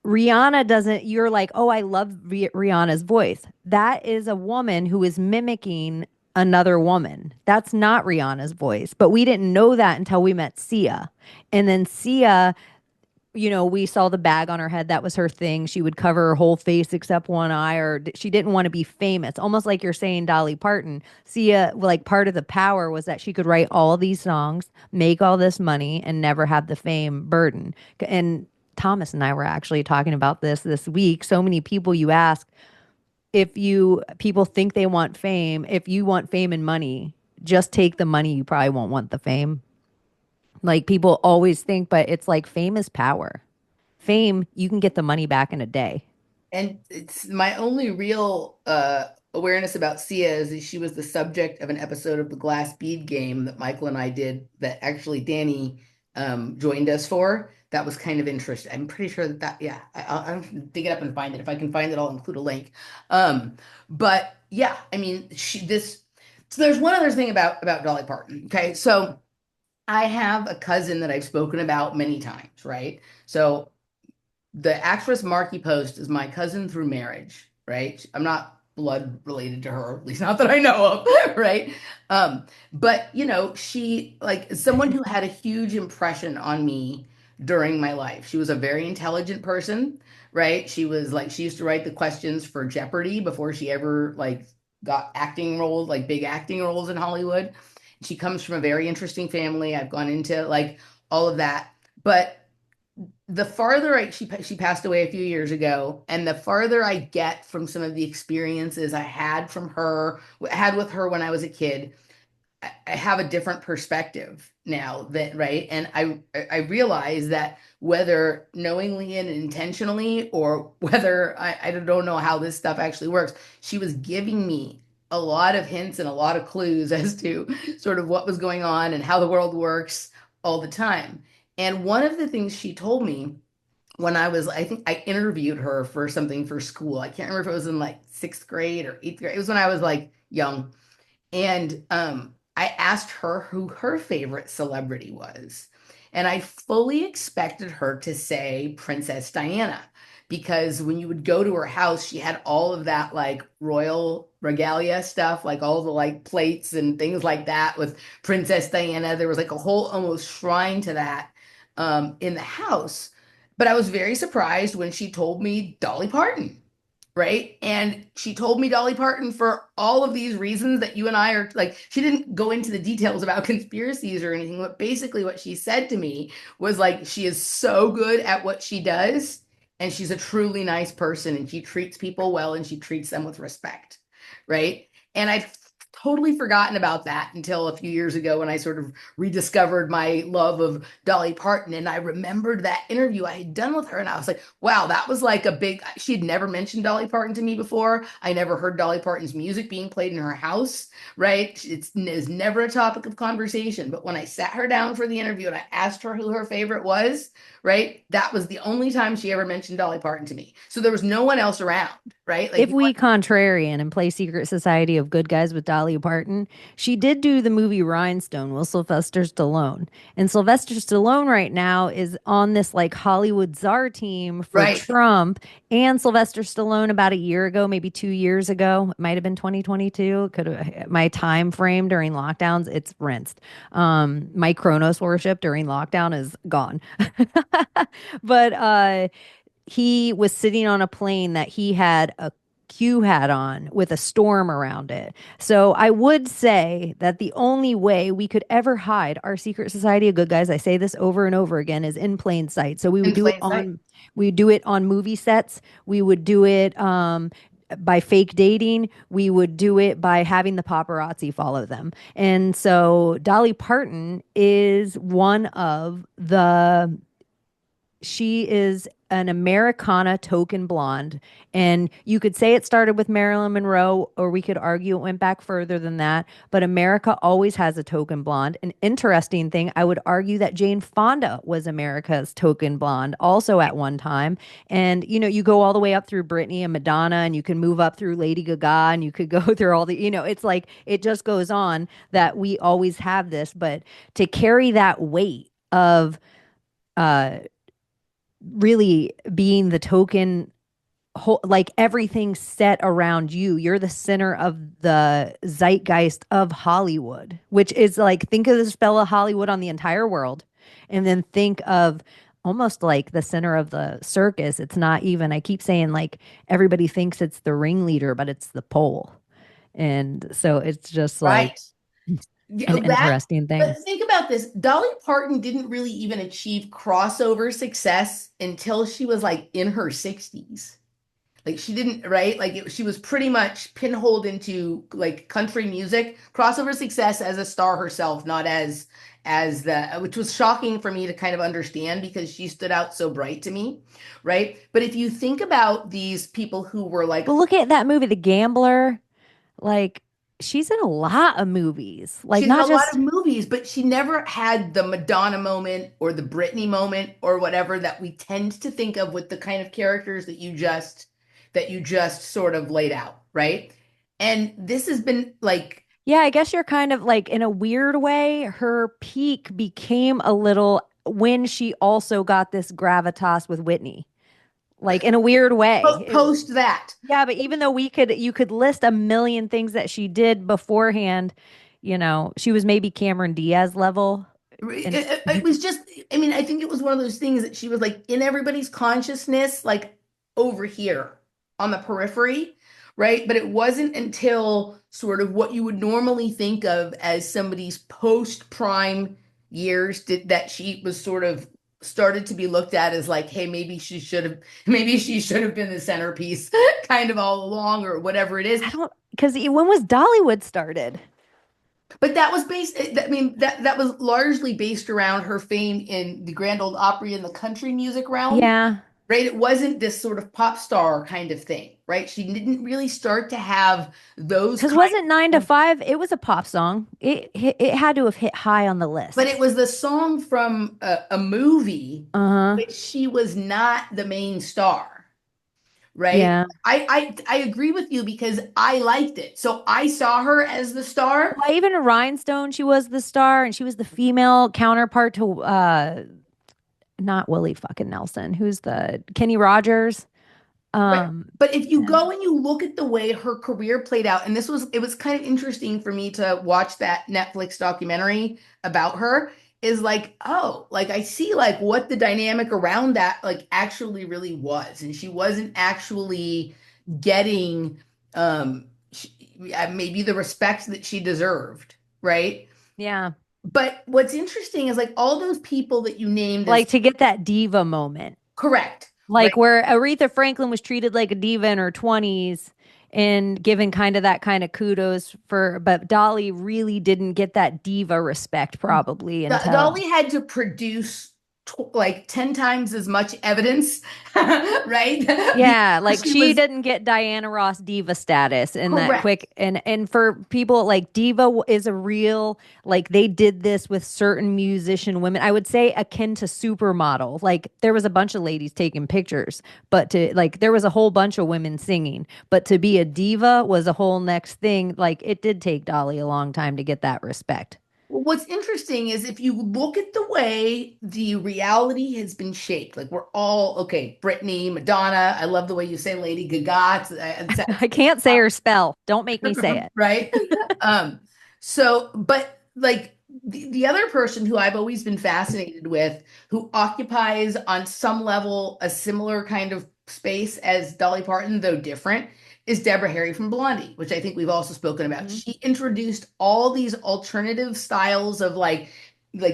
Rihanna doesn't, you're like, oh, I love Rihanna's voice. That is a woman who is mimicking another woman. That's not Rihanna's voice. But we didn't know that until we met Sia. And then Sia, we saw the bag on her head. That was her thing. She would cover her whole face except one eye, or she didn't want to be famous. Almost like you're saying Dolly Parton. Sia, like part of the power was that she could write all these songs, make all this money, and never have the fame burden. And Thomas and I were actually talking about this week. So many people you ask people think they want fame. If you want fame and money, just take the money. You probably won't want the fame. Like people always think, but it's like fame is power. Fame, you can get the money back in a day. And it's my only real awareness about Sia is that she was the subject of an episode of the Glass Bead game that Michael and I did that actually Danny joined us for. that was kind of interesting. I'm pretty sure that yeah, I'll dig it up and find it. If I can find it, I'll include a link. But yeah, I mean, so there's one other thing about Dolly Parton. Okay, so I have a cousin that I've spoken about many times, right? So the actress Marky Post is my cousin through marriage, right? I'm not blood related to her, at least not that I know of, right? Um, but she like someone who had a huge impression on me during my life. She was a very intelligent person, right? She used to write the questions for Jeopardy before she ever like got acting roles, like big acting roles in Hollywood. She comes from a very interesting family. I've gone into like all of that. But the farther she passed away a few years ago, and the farther I get from some of the experiences I had with her when I was a kid, I have a different perspective now that right, and I realize that whether knowingly and intentionally, or whether I don't know how this stuff actually works, she was giving me a lot of hints and a lot of clues as to sort of what was going on and how the world works all the time. And one of the things she told me when I think I interviewed her for something for school. I can't remember if it was in like sixth grade or eighth grade. It was when I was like young. And I asked her who her favorite celebrity was. And I fully expected her to say Princess Diana, because when you would go to her house, she had all of that like royal regalia stuff, like all the like plates and things like that with Princess Diana. There was like a whole almost shrine to that in the house. But I was very surprised when she told me Dolly Parton, right? And she told me Dolly Parton for all of these reasons that you and I are like, she didn't go into the details about conspiracies or anything, but basically what she said to me was like, she is so good at what she does, and she's a truly nice person, and she treats people well, and she treats them with respect, right? And I'd totally forgotten about that until a few years ago when I sort of rediscovered my love of Dolly Parton. And I remembered that interview I had done with her. And I was like, wow, that was like she had never mentioned Dolly Parton to me before. I never heard Dolly Parton's music being played in her house, right? It's never a topic of conversation. But when I sat her down for the interview and I asked her who her favorite was, right? That was the only time she ever mentioned Dolly Parton to me. So there was no one else around, right? Like If you we contrarian and play Secret Society of Good Guys with Dolly Parton, she did do the movie Rhinestone with Sylvester Stallone. And Sylvester Stallone right now is on this like Hollywood czar team for right. Trump. And Sylvester Stallone about a year ago, maybe 2 years ago, it might have been 2022. Could have my time frame during lockdowns, it's rinsed. My Kronos worship during lockdown is gone. But he was sitting on a plane that he had a Q hat on with a storm around it. So I would say that the only way we could ever hide our secret society of good guys, I say this over and over again, is in plain sight. So In plain sight. we would do it on movie sets. We would do it by fake dating. We would do it by having the paparazzi follow them. And so Dolly Parton is one of the she is an Americana token blonde. And you could say it started with Marilyn Monroe, or we could argue it went back further than that. But America always has a token blonde. An interesting thing, I would argue that Jane Fonda was America's token blonde also at one time. And, you go all the way up through Britney and Madonna, and you can move up through Lady Gaga, and you could go through all it's like it just goes on that we always have this. But to carry that weight of, uh, really being the token like everything set around you. You're the center of the zeitgeist of Hollywood, which is like think of the spell of Hollywood on the entire world, and then think of almost like the center of the circus. It's not even, I keep saying like everybody thinks it's the ringleader, but it's the pole. And so it's just like Right. Yeah, an that, interesting but thing. think about this. Dolly Parton didn't really even achieve crossover success until she was like in her 60s. Like she didn't, right? She was pretty much pinholed into like country music, crossover success as a star herself, not as the, which was shocking for me to kind of understand because she stood out so bright to me, right? But if you think about these people who were like But look at that movie, The Gambler. Like, she's in a lot of movies. Like She's in not a lot just of movies, but she never had the Madonna moment or the Britney moment or whatever that we tend to think of with the kind of characters that you just sort of laid out, right? And this has been like yeah, I guess you're kind of like in a weird way, her peak became a little when she also got this gravitas with Whitney. Like in a weird way. post that. Yeah, but even though you could list a million things that she did beforehand, she was maybe Cameron Diaz level. And It was just, I mean, I think it was one of those things that she was like in everybody's consciousness, like over here on the periphery, right? But it wasn't until sort of what you would normally think of as somebody's post-prime years that she was sort of started to be looked at as like, hey, maybe she should have been the centerpiece kind of all along or whatever it is. I don't, because when was Dollywood started? But that was based, I mean, that was largely based around her fame in the Grand Ole Opry and the country music realm, Yeah, right? It wasn't this sort of pop star kind of thing, right? She didn't really start to have those because kind wasn't Nine to of, Five? It was a pop song. It had to have hit high on the but list. it was the song from a movie, Uh-huh. but she was not the main star, right? Yeah. I agree with you because I liked it. So I saw her as the star. Well, even in Rhinestone, she was the star, and she was the female counterpart to not Willie fucking Nelson. Who's the Kenny Rogers? Right. Um, But if you go and you look at the way her career played out, and it was kind of interesting for me to watch that Netflix documentary about her, is like, oh, like I see like what the dynamic around that like actually really was. And she wasn't actually getting she, maybe the respect that she deserved, right? yeah. But what's interesting is like all those people that you named as Like to get that diva moment. correct, right? Like where Aretha Franklin was treated like a diva in her 20s and given kind of that kind of kudos but Dolly really didn't get that diva respect probably until. Dolly had to produce like 10 times as much evidence, right? Yeah, Before like she she was didn't get Diana Ross diva status in that correct. quick and for people like is a real like they did this with certain musician women. I would say akin to supermodel. Like there was a bunch of ladies taking pictures, but to like there was a whole bunch of women singing, but to be a diva was a whole next thing. Like it did take Dolly a long time to get that respect. What's interesting is if you look at the way the reality has been shaped, like we're all okay, Britney, Madonna. I love the way you say Lady Gaga. I can't say her spell. Don't make me say it. Right? Um, but like the other person who I've always been fascinated with, who occupies on some level a similar kind of space as Dolly Parton, though different, is Deborah Harry from Blondie, which I think we've also spoken about. Mhm. She introduced all these alternative styles of like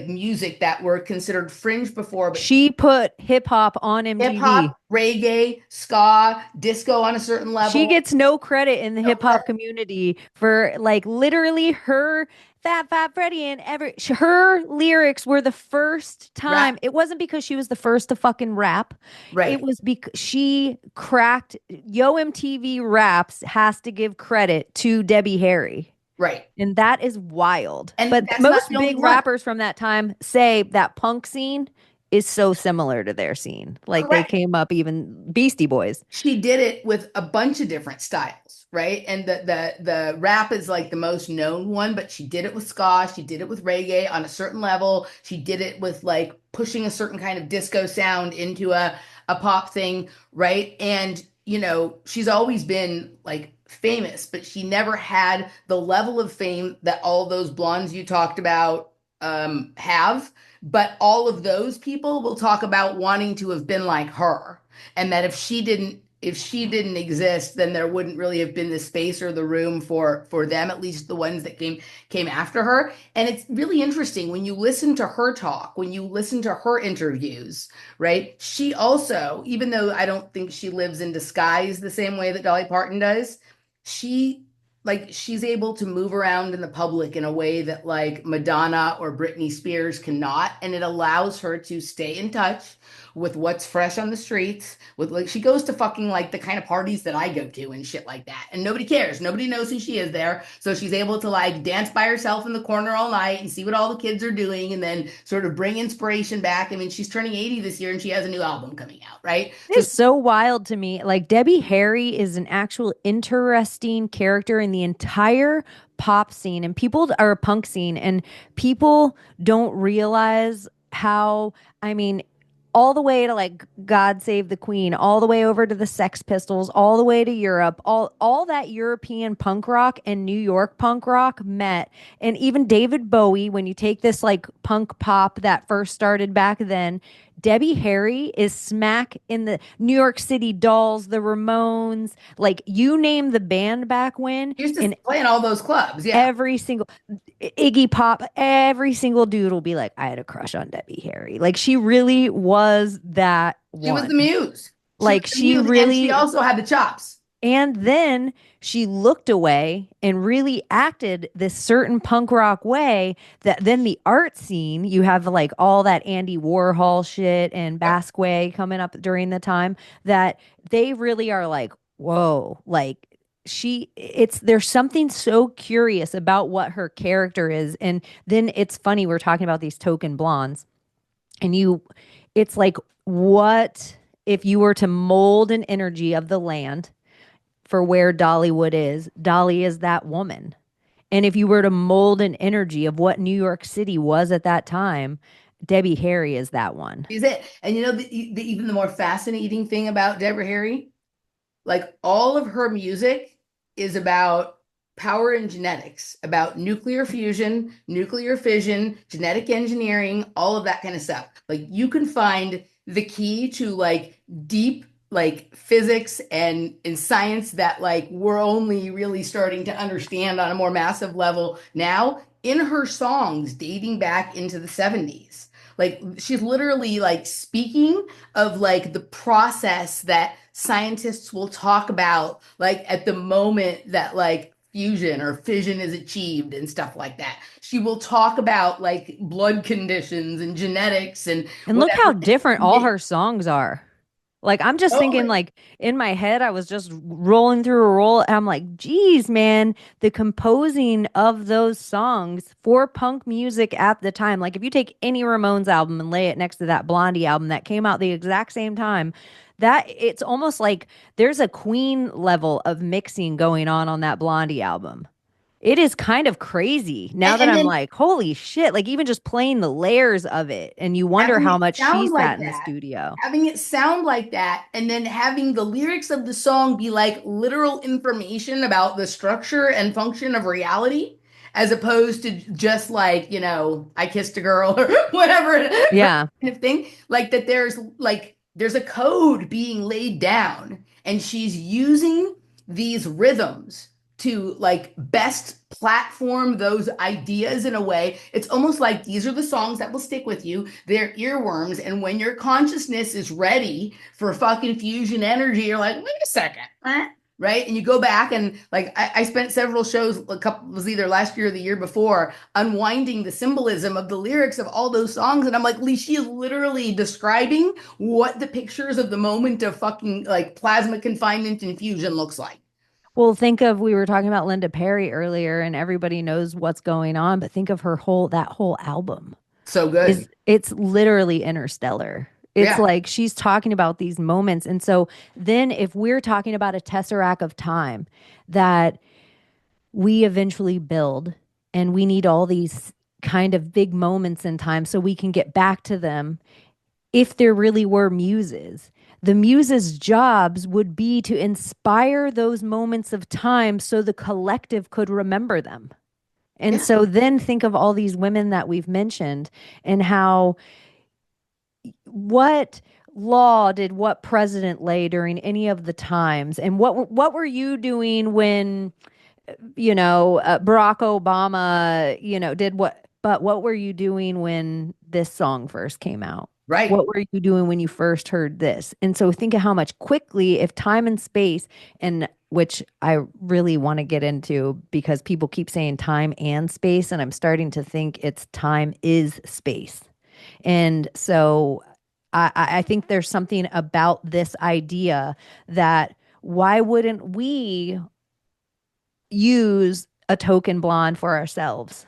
music that were considered fringe before, but She put hip hop on hip MTV. hop, reggae, ska, disco on a certain She level. gets no credit in the No hip hop credit. community for like literally her Fat Fat Freddy and her lyrics were the first Rap, time. It wasn't because she was the first to fucking rap. It right, was because she cracked Yo MTV Raps has to give credit to Debbie Harry. right. And that is wild. And But that's not most the only big one. rappers from that time say that punk scene is so similar to their scene. Like they Correct. came up even Beastie Boys. She did it with a bunch of different styles, right? And the rap is like the most known one, but she did it with ska, she did it with reggae on a certain level. She did it with like pushing a certain kind of disco sound into a pop thing, right? And she's always been like famous, but she never had the level of fame that all those blondes you talked about have. But all of those people will talk about wanting to have been like her, and that if she didn't exist, then there wouldn't really have been the space or the room for them, at least the ones that came after her. And it's really interesting when you listen to her talk, when you listen to her interviews, right? She also, even though I don't think she lives in disguise the same way that Dolly Parton does, she she's able to move around in the public in a way that like Madonna or Britney Spears cannot, and it allows her to stay in touch with what's fresh on the streets, with like she goes to fucking like the kind of parties that I go to and shit like that. And nobody cares. Nobody knows who she is there. So she's able to like dance by herself in the corner all night and see what all the kids are doing and then sort of bring inspiration back. I mean, she's turning 80 this year and she has a new album coming out, right? It So is so wild to me. Like Debbie Harry is an actual interesting character in the entire pop scene and people are punk scene and people don't realize how, I mean, all the way to like God Save the Queen, all the way over to the Sex Pistols, all the way to Europe, all that European punk rock and New York punk rock met. And even David Bowie, when you take this like punk pop that first started back then, Debbie Harry is smack in the New York City Dolls, the Ramones, like you name the band back when, she used to and play in all those clubs. Yeah. every single Iggy Pop, every single dude will be like, I had a crush on Debbie Harry. Like she really was that She was one. the muse. She was Like the she muse and she really, also had the chops. and then she looked away and really acted this certain punk rock way that then the art scene, you have like all that Andy Warhol shit and Yep. Basquiat coming up during the time that they really are like, whoa, like there's something so curious about what her character is. And then it's funny, we're talking about these token blondes and it's like, what if you were to mold an energy of the land for where Dollywood is? Dolly is that woman. And if you were to mold an energy of what New York City was at that time, Debbie Harry is that one. She's it. And you know, even the more fascinating thing about Deborah Harry, like all of her music is about power and genetics, about nuclear fusion, nuclear fission, genetic engineering, all of that kind of stuff. Like you can find the key to like deep like physics and science that like we're only really starting to understand on a more massive level now in her songs dating back into the 70s. Like she's literally like speaking of like the process that scientists will talk about like at the moment that like fusion or fission is achieved and stuff like that. She will talk about like blood conditions and genetics and And look how whatever. different all her songs are. Like I'm just thinking Totally. like in my head I was just rolling through a roll and I'm like, "Geez, man, the composing of those songs for punk music at the time. Like if you take any Ramones album and lay it next to that Blondie album that came out the exact same time, that it's almost like there's a Queen level of mixing going on that Blondie album. It is kind of crazy now that And I'm then like, holy shit, like even just playing the layers of it and you wonder having how it much she sound sat like in the that, studio. having it sound like that, and then having the lyrics of the song be like literal information about the structure and function of reality, as opposed to just like, you know, I kissed a girl or whatever Yeah. kind of thing. Like there's a code being laid down, and she's using these rhythms to like best platform those ideas in a way. It's almost like these are the songs that will stick with you. They're earworms. And when your consciousness is ready for fucking fusion energy, you're like, wait a second. Right. And you go back and like I spent several shows, a couple was either last year or the year before, unwinding the symbolism of the lyrics of all those songs. And I'm like, Lee, she is literally describing what the pictures of the moment of fucking like plasma confinement and fusion looks like. Well, think of we were talking about Linda Perry earlier and everybody knows what's going on, but think of that whole album. So good. It's literally interstellar. It's Yeah. like she's talking about these moments. And so then if we're talking about a tesseract of time that we eventually build and we need all these kind of big moments in time so we can get back to them if there really were muses. The muses' jobs would be to inspire those moments of time so the collective could remember them. And Yeah. so then think of all these women that we've mentioned and how what law did what president lay during any of the times and what were you doing when Barack Obama, did what, but what were you doing when this song first came out? Right. What were you doing when you first heard this? And so think of how much quickly, if time and space, and which I really want to get into because people keep saying time and space, and I'm starting to think it's time is space. And so I think there's something about this idea that why wouldn't we use a token blonde for ourselves,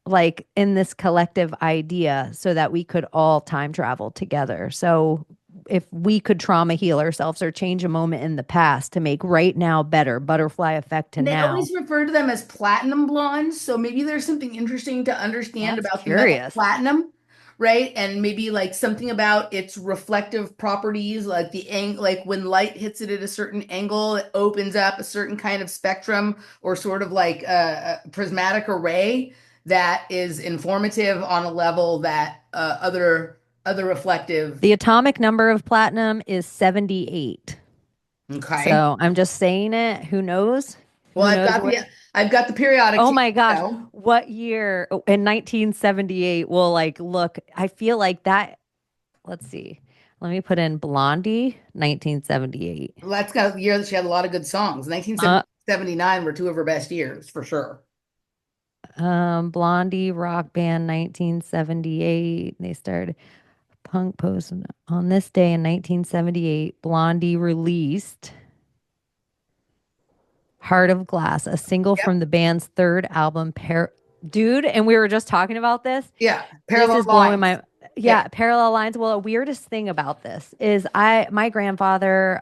like in this collective idea, so that we could all time travel together. So if we could trauma heal ourselves or change a moment in the past to make right now better, butterfly effect to And they now. always refer to them as platinum blondes. So maybe there's something interesting to understand That's about the metal curious. platinum, right? And maybe like something about its reflective properties, like the like when light hits it at a certain angle, it opens up a certain kind of spectrum or sort of like a prismatic array that is informative on a level that other reflective. The atomic number of platinum is 78. Okay. So I'm just saying it. Who knows? Well, Who knows where? I've got the periodic Oh table. my gosh. So, What year? Oh, in 1978, we'll like look. I feel like that. Let's see. Let me put in Blondie, 1978. well, that's got a year that she had a lot of good songs. Uh, 1979 were two of her best years for sure. Blondie rock band, 1978. They started punk post on this day in 1978. Blondie released Heart of Glass, a single Yep. from the band's third album, Dude, and we were just talking about this. Yeah. This Parallel is blowing lines. my Yeah. yeah, parallel lines. Well, the weirdest thing about this is my grandfather,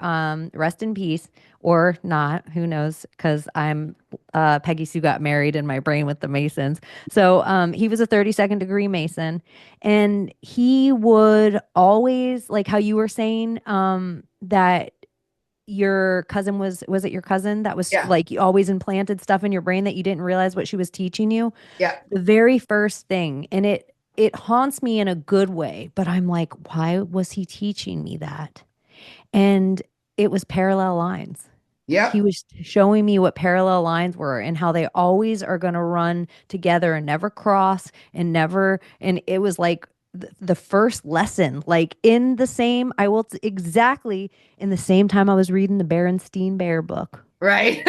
rest in peace, or not, who knows, because I'm Peggy Sue got married in my brain with the Masons. So he was a 32nd degree Mason, and he would always, like how you were saying, that your cousin was it your cousin that was Yeah. like you always implanted stuff in your brain that you didn't realize what she was teaching you? Yeah. The very first thing, and it haunts me in a good way, but I'm like, why was he teaching me that? And it was parallel lines. He Yep. was showing me what parallel lines were and how they always are going to run together and never cross and never. And it was like the first lesson, like in the same, exactly in the same time I was reading the Berenstein Bear book. Right.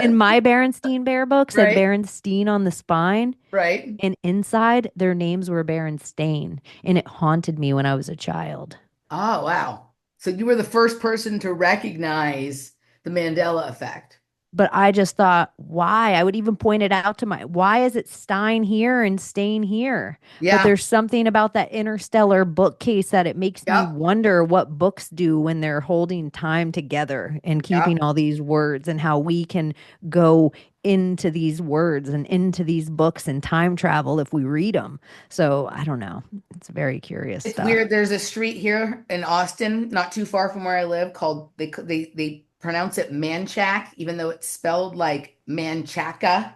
And my Berenstein Bear book said Right. Berenstein on the spine. Right. And inside, their names were Berenstain. And it haunted me when I was a child. Oh, wow. So you were the first person to recognize the Mandela effect. But I just thought, why? I would even point it out to why is it Stein here and Stain here? But Yeah. there's something about that interstellar bookcase that it makes me Yep. wonder what books do when they're holding time together and keeping Yep. all these words, and how we can go into these words and into these books and time travel if we read them. So I don't know. It's very curious It's stuff. weird. There's a street here in Austin, not too far from where I live, called they pronounce it Manchac, even though it's spelled like Manchaca.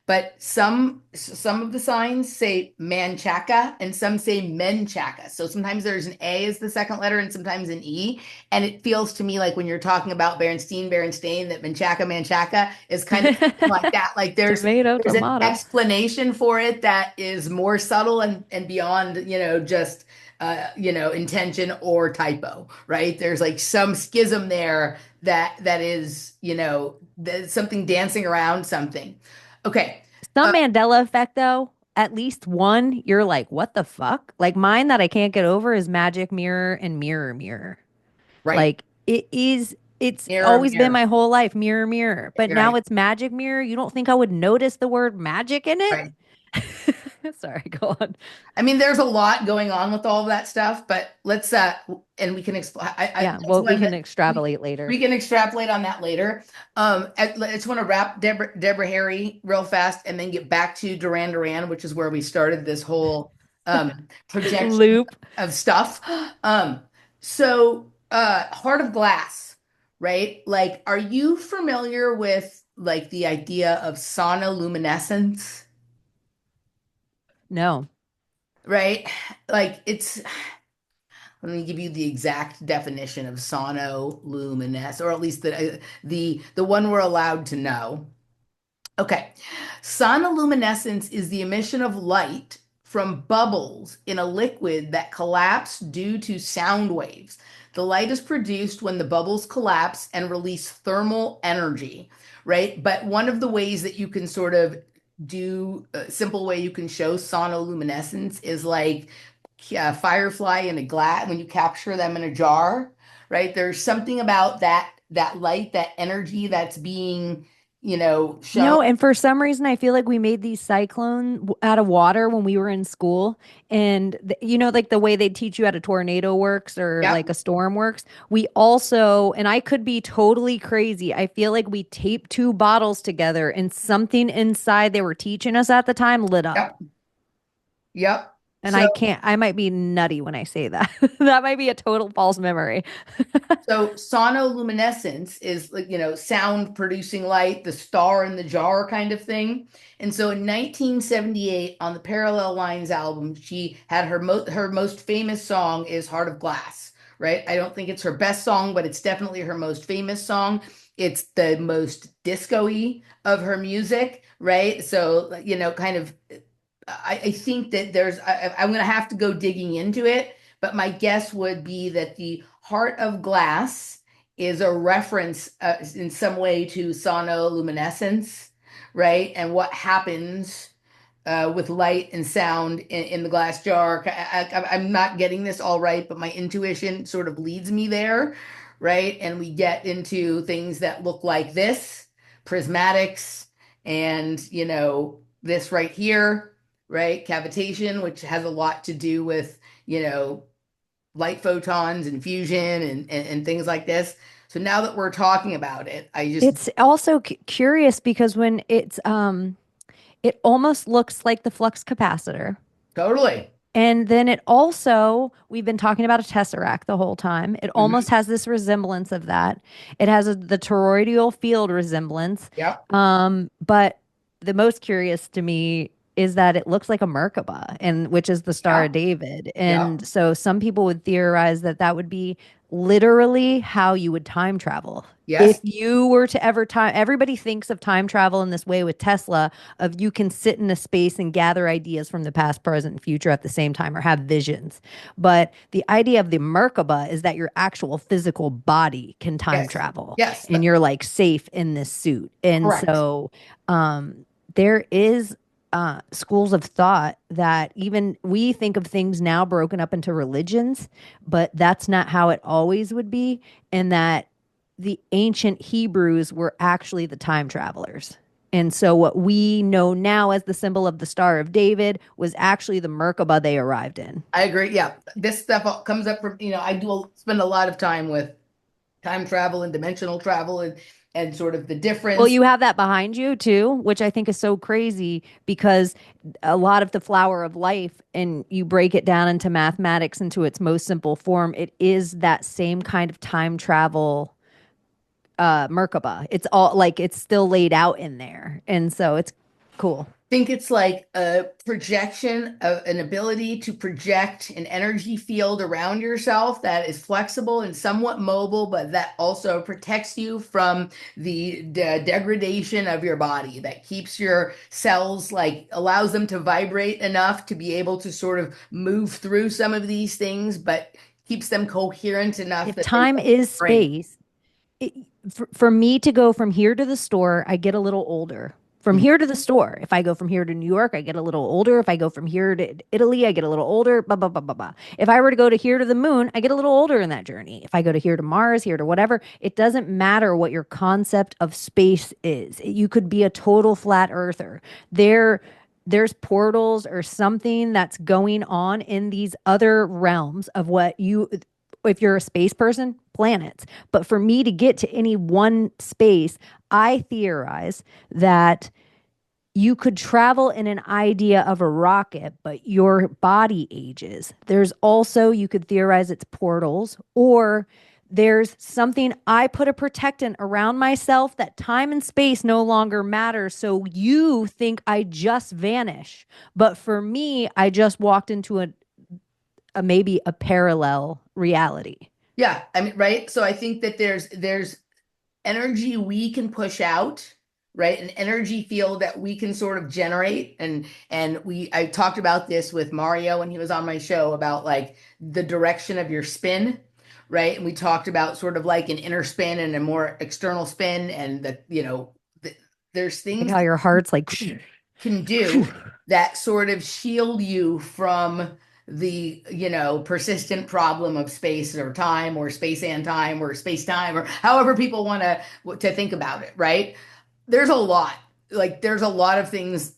But some of the signs say Manchaca and some say Menchaca. So sometimes there's an A as the second letter and sometimes an E. And it feels to me like when you're talking about Berenstein, Berenstain, that Menchaca, Manchaca is kind of something like that. Like Tomato, there's an tomato. explanation for it that is more subtle and beyond, just intention or typo, right? There's like some schism there that is, there's something dancing around something. Okay. Some Mandela effect, though, at least one, you're like, what the fuck? Like mine that I can't get over is magic mirror and mirror mirror. Right. Like it's Mirror, always been mirror. my whole life, mirror mirror. But You're now right. it's magic mirror. You don't think I would notice the word magic in it? Right. Sorry, go on. I mean, there's a lot going on with all of that stuff, but let's and we can explain. Yeah, That's well, we one can that extrapolate later. we can extrapolate on that later. I just want to wrap Deborah Harry real fast and then get back to Duran Duran, which is where we started this whole projection Loop. of stuff. Um, Heart of Glass, right? Like, are you familiar with like the idea of sonoluminescence, No. right? Like it's let me give you the exact definition of sonoluminescence, or at least the one we're allowed to know. Okay. Sonoluminescence is the emission of light from bubbles in a liquid that collapse due to sound waves. The light is produced when the bubbles collapse and release thermal energy, right? But one of the ways that you can sort of do a simple way you can show sonoluminescence is like firefly in a glass, when you capture them in a jar, right? There's something about that light, that energy that's being, shown. No, and for some reason, I feel like we made these out of water when we were in school. And like the way they teach you how a tornado works or Yep, like a storm works. We also, and I could be totally crazy, I feel like we taped two bottles together and something inside they were teaching us at the time lit up. yep, yep. And So I might be nutty when I say that. That might be a total false memory. So sonoluminescence is like, sound producing light, the star in the jar kind of thing. And so in 1978 on the Parallel Lines album, she had her most famous song is Heart of Glass, right? I don't think it's her best song, but it's definitely her most famous song. It's the most disco-y of her music, right? So, kind of I think that I'm going to have to go digging into it, but my guess would be that the Heart of Glass is a reference in some way to sonoluminescence, right? And what happens with light and sound in the glass jar. I'm not getting this all right, but my intuition sort of leads me there, right? And we get into things that look like this, prismatics, and this right here, right? Cavitation, which has a lot to do with, light photons and fusion and things like this. So now that we're talking about it, I just It's also curious because it almost looks like the flux capacitor. totally. And then we've been talking about a tesseract the whole time. It almost Mhm. has this resemblance of that. It has the toroidal field resemblance. Yep. But the most curious to me is that it looks like a Merkaba, and which is the Star of Yep. David. Yep. And so some people would theorize that that would be literally how you would time travel. If Yes. you were to ever time, everybody thinks of time travel in this way with Tesla, of you can sit in a space and gather ideas from the past, present, and future at the same time or have visions. But the idea of the Merkaba is that your actual physical body can time Yes. travel Yes. and you're like safe in this suit. And Correct. so there is schools of thought that even we think of things now broken up into religions, but that's not how it always would be. And that the ancient Hebrews were actually the time travelers. And so what we know now as the symbol of the Star of David was actually the Merkaba they arrived in. I agree. Yeah. This stuff comes up from, I spend a lot of time with time travel and dimensional travel and sort of the Well, difference. you have that behind you too, which I think is so crazy because a lot of the flower of life, and you break it down into mathematics into its most simple form, it is that same kind of time travel Merkaba. It's all like it's still laid out in there. And so it's cool. Think it's like a projection of an ability to project an energy field around yourself that is flexible and somewhat mobile, but that also protects you from the degradation of your body, that keeps your cells, like allows them to vibrate enough to be able to sort of move through some of these things, but keeps them coherent enough If that they time don't is break. space, it, for me to go from here to the store, I get a little older. From Mhm. here to the store, if I go from here to New York, I get a little older. If I go from here to Italy, I get a little older. Blah, blah, blah, blah, blah. If I were to go to here to the moon, I get a little older in that journey. If I go to here to Mars, here to whatever, it doesn't matter what your concept of space is. You could be a total flat earther. There, there's portals or something that's going on in these other realms of what you, if you're a space person, planets. But for me to get to any one space, I theorize that you could travel in an idea of a rocket, but your body ages. There's also, you could theorize it's portals, or there's something I put a protectant around myself that time and space no longer matter. So you think I just vanish. But for me, I just walked into a maybe a parallel reality. Yeah, I mean, right. So I think that there's energy we can push out, right? An energy field that we can sort of generate. And I talked about this with Mario when he was on my show about like the direction of your spin, right? And we talked about sort of like an inner spin and a more external spin, and that, there's Like things how that your you heart's like, can do that sort of shield you from the, persistent problem of space or time or space and time or space time or however people want to think about it, right? There's a lot. Like there's a lot of things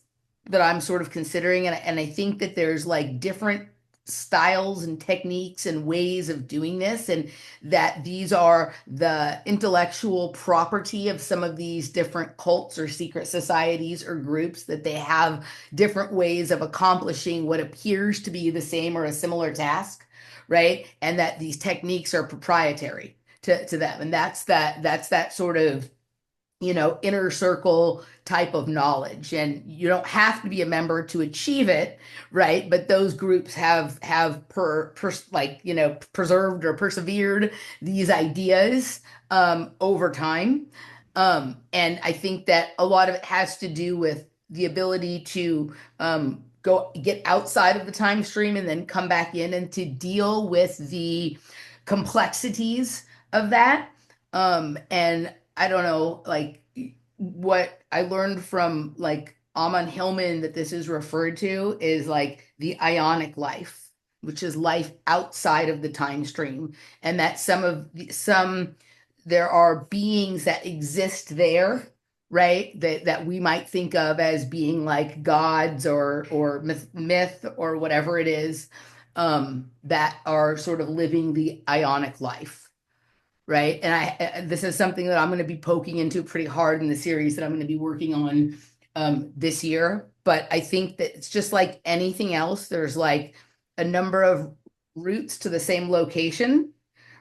that I'm sort of considering, and I think that there's like different styles and techniques and ways of doing this, and that these are the intellectual property of some of these different cults or secret societies or groups, that they have different ways of accomplishing what appears to be the same or a similar task, right? And that these techniques are proprietary to them. And that's that sort of, inner circle type of knowledge. And you don't have to be a member to achieve it, right? But those groups have like, preserved or persevered these ideas over time. And I think that a lot of it has to do with the ability to go get outside of the time stream and then come back in, and to deal with the complexities of that. And I don't know, like what I learned from like Amon Hillman that this is referred to is like the ionic life, which is life outside of the time stream, and that some there are beings that exist there, right? That we might think of as being like gods or myth or whatever it is, that are sort of living the ionic life, right? And this is something that I'm going to be poking into pretty hard in the series that I'm going to be working on this year. But I think that it's just like anything else. There's like a number of routes to the same location,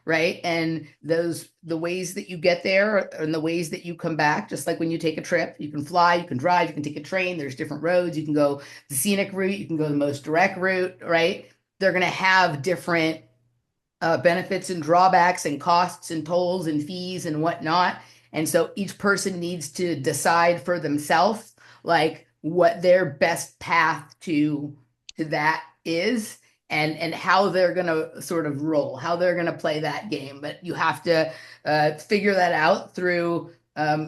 right? And the ways that you get there and the ways that you come back, just like when you take a trip, you can fly, you can drive, you can take a train. There's different roads. You can go the scenic route, you can go the most direct route, right? They're going to have different benefits and drawbacks and costs and tolls and fees and whatnot. And so each person needs to decide for themselves, like what their best path to that is, and how they're going to sort of roll, how they're going to play that game. But you have to figure that out through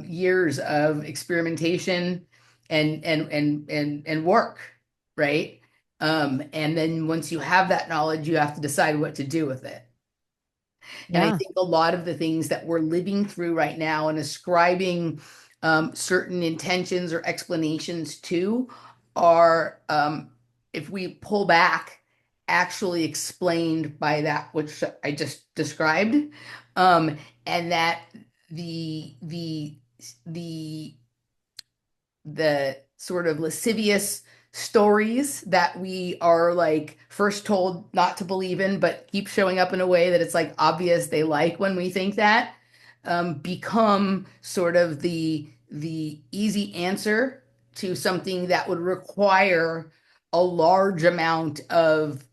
years of experimentation and work, right? And then once you have that knowledge, you have to decide what to do with it. And I Yeah. think a lot of the things that we're living through right now and ascribing certain intentions or explanations to are, if we pull back, actually explained by that which I just described, and that the the the the sort of lascivious stories that we are like first told not to believe in, but keep showing up in a way that it's like obvious they like when we think that, become sort of the easy answer to something that would require a large amount of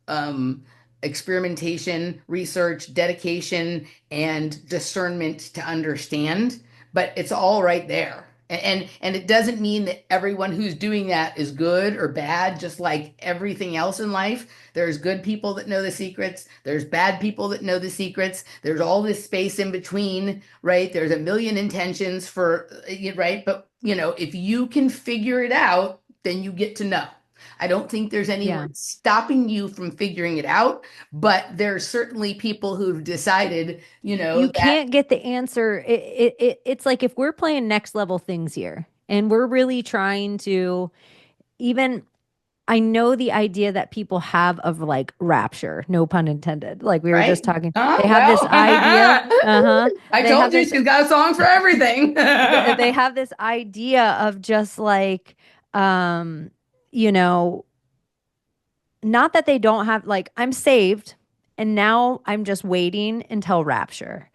experimentation, research, dedication, and discernment to understand. But it's all right there. And it doesn't mean that everyone who's doing that is good or bad, just like everything else in life. There's good people that know the secrets. There's bad people that know the secrets. There's all this space in between, right? There's a million intentions for, right? But, if you can figure it out, then you get to know. I don't think there's Yeah. anyone stopping you from figuring it out, but there's certainly people who've decided, You that, can't get the answer. It's like if we're playing next level things here and we're really trying to even I know the idea that people have of like rapture, no pun intended. Like we were just right? talking, they Oh, have this well, idea. Uh-huh. I They have told you this she's got a song for everything. they have this idea of just like um you know not that they don't have like I'm saved and now I'm just waiting until rapture.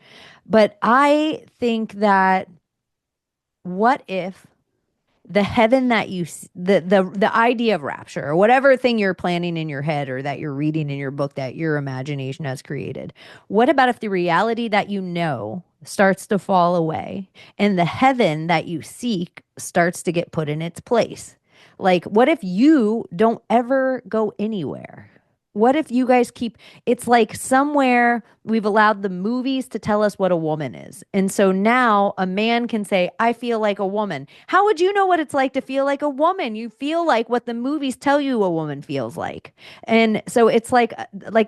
But I think that what if the heaven that the idea of rapture or whatever thing you're planning in your head or that you're reading in your book that your imagination has created, what about if the reality that you know starts to fall away and the heaven that you seek starts to get put in its place? Like what if you don't ever go anywhere? What if you guys keep, it's like somewhere we've allowed the movies to tell us what a woman is. And so now a man can say, I feel like a woman. How would you know what it's like to feel like a woman? You feel like what the movies tell you a woman feels like. And so it's like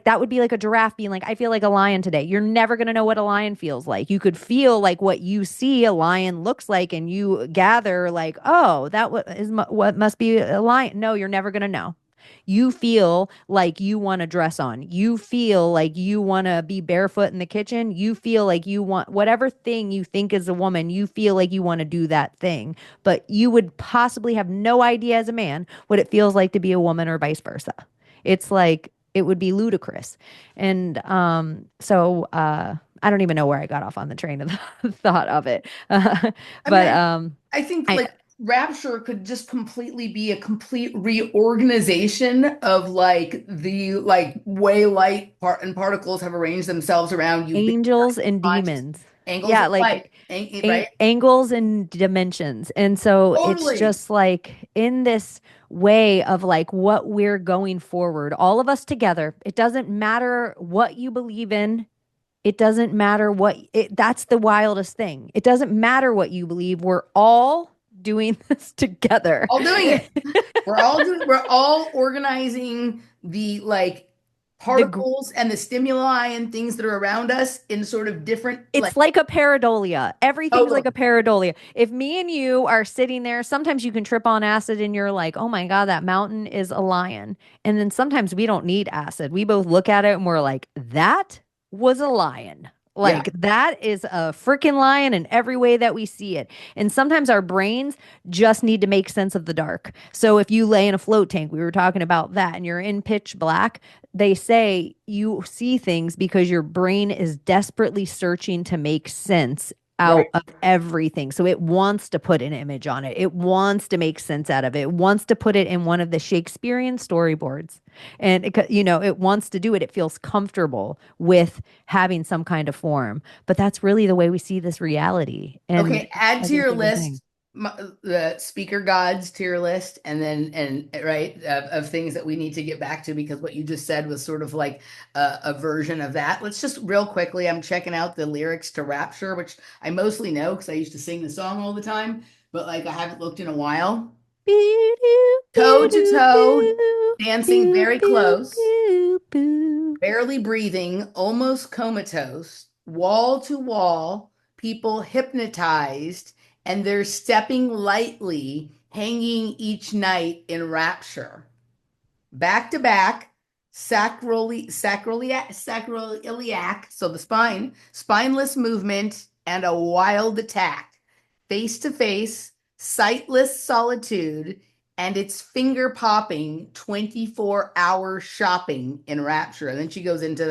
that would be like a giraffe being like, I feel like a lion today. You're never going to know what a lion feels like. You could feel like what you see a lion looks like, and you gather like, oh, what must be a lion. No, you're never going to know. You feel like you want to dress on. You feel like you want to be barefoot in the kitchen. You feel like you want whatever thing you think is a woman, you feel like you want to do that thing. But you would possibly have no idea as a man what it feels like to be a woman or vice versa. It's like it would be ludicrous. And I don't even know where I got off on the train of thought of it. I mean, But I think I like Rapture could just completely be a complete reorganization of like the like way light part and particles have arranged themselves around you being angels and conscious demons. angles Yeah, of like light, right? angles and dimensions. And so it's Totally. just like in this way of like what we're going forward, all of us together. It doesn't matter what you believe in. It doesn't matter that's the wildest thing. It doesn't matter what you believe. We're all doing this together. All doing it. We're all organizing the like The particles and the stimuli and things that are around us in sort of different like It's like a pareidolia. Everything's like totally. a pareidolia. If me and you are sitting there, sometimes you can trip on acid and you're like, oh my God, that mountain is a lion. And then sometimes we don't need acid. We both look at it and we're like, that was a lion. Yeah. Like that is a freaking lion in every way that we see it. And sometimes our brains just need to make sense of the dark. So if you lay in a float tank, we were talking about that, and you're in pitch black, they say you see things because your brain is desperately searching to make sense Right. out of everything. So it wants to put an image on it. It wants to make sense out of it. It wants to put it in one of the Shakespearean storyboards. And it wants to do it. It feels comfortable with having some kind of form. But that's really the way we see this reality and Okay, add to every your single thing. list the speaker gods to your list, and then right of things that we need to get back to because what you just said was sort of like a version of that. Let's just real quickly. I'm checking out the lyrics to Rapture, which I mostly know because I used to sing the song all the time, but like I haven't looked in a while. Boo, doo, Toe boo, to doo, toe, boo, dancing boo, very boo, close, boo, boo. barely breathing, almost comatose, wall to wall, people hypnotized, and they're stepping lightly, hanging each night in rapture. Back to back, sacroiliac, so the spine, spineless movement, and a wild attack. Face to face, sightless solitude, and it's finger popping 24-hour shopping in Rapture. And then she goes into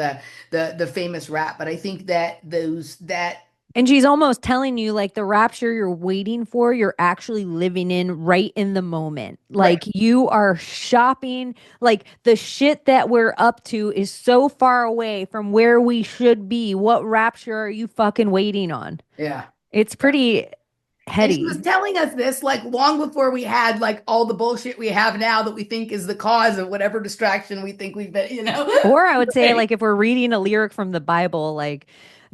the famous rap. But I think that those that And she's almost telling you like the rapture you're waiting for, you're actually living in right in the moment. right, Like you are shopping, like the shit that we're up to is so far away from where we should be. What rapture are you fucking waiting on? yeah. It's pretty And she was heady. telling us this like long before we had like all the bullshit we have now that we think is the cause of whatever distraction we think we've been. Or I would say, Right. like, if we're reading a lyric from the Bible, like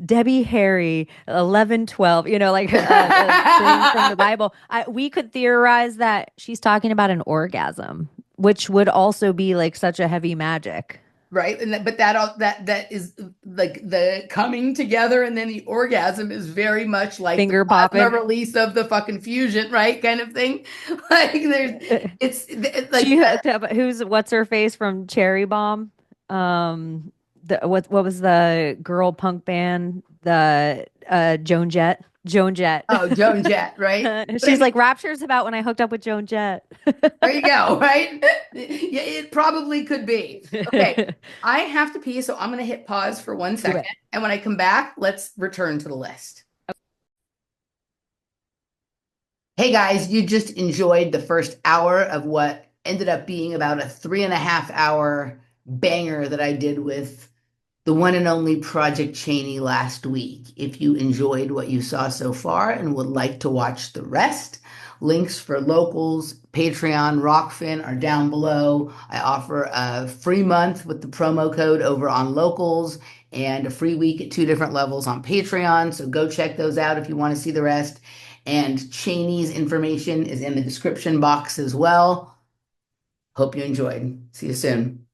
Debbie Harry, 11, 12, like a thing from the Bible, we could theorize that she's talking about an orgasm, which would also be like such a heavy magic. Right. And but that is like the coming together and then the orgasm is very much like the Finger plasma popping. release of the fucking fusion, right? Kind of thing. Like there's it's She like hooked up, what's her face from Cherry Bomb? What was the girl punk band? The Joan Jett. Joan Jett. oh, Joan Jett, right? But I She's mean, like, Rapture's about when I hooked up with Joan Jett. there you go, right? Yeah, it probably could be. Okay, I have to pee, so I'm going to hit pause for one Do second. it. And when I come back, let's return to the list. Hey guys, you just enjoyed the first hour of what ended up being about a 3.5 hour banger that I did with the one and only Project Chaney last week. If you enjoyed what you saw so far and would like to watch the rest, links for locals, Patreon, Rockfin are down below. I offer a free month with the promo code over on locals and a free week at two different levels on Patreon. So go check those out if you want to see the rest. And Chaney's information is in the description box as well. Hope you enjoyed. See you soon.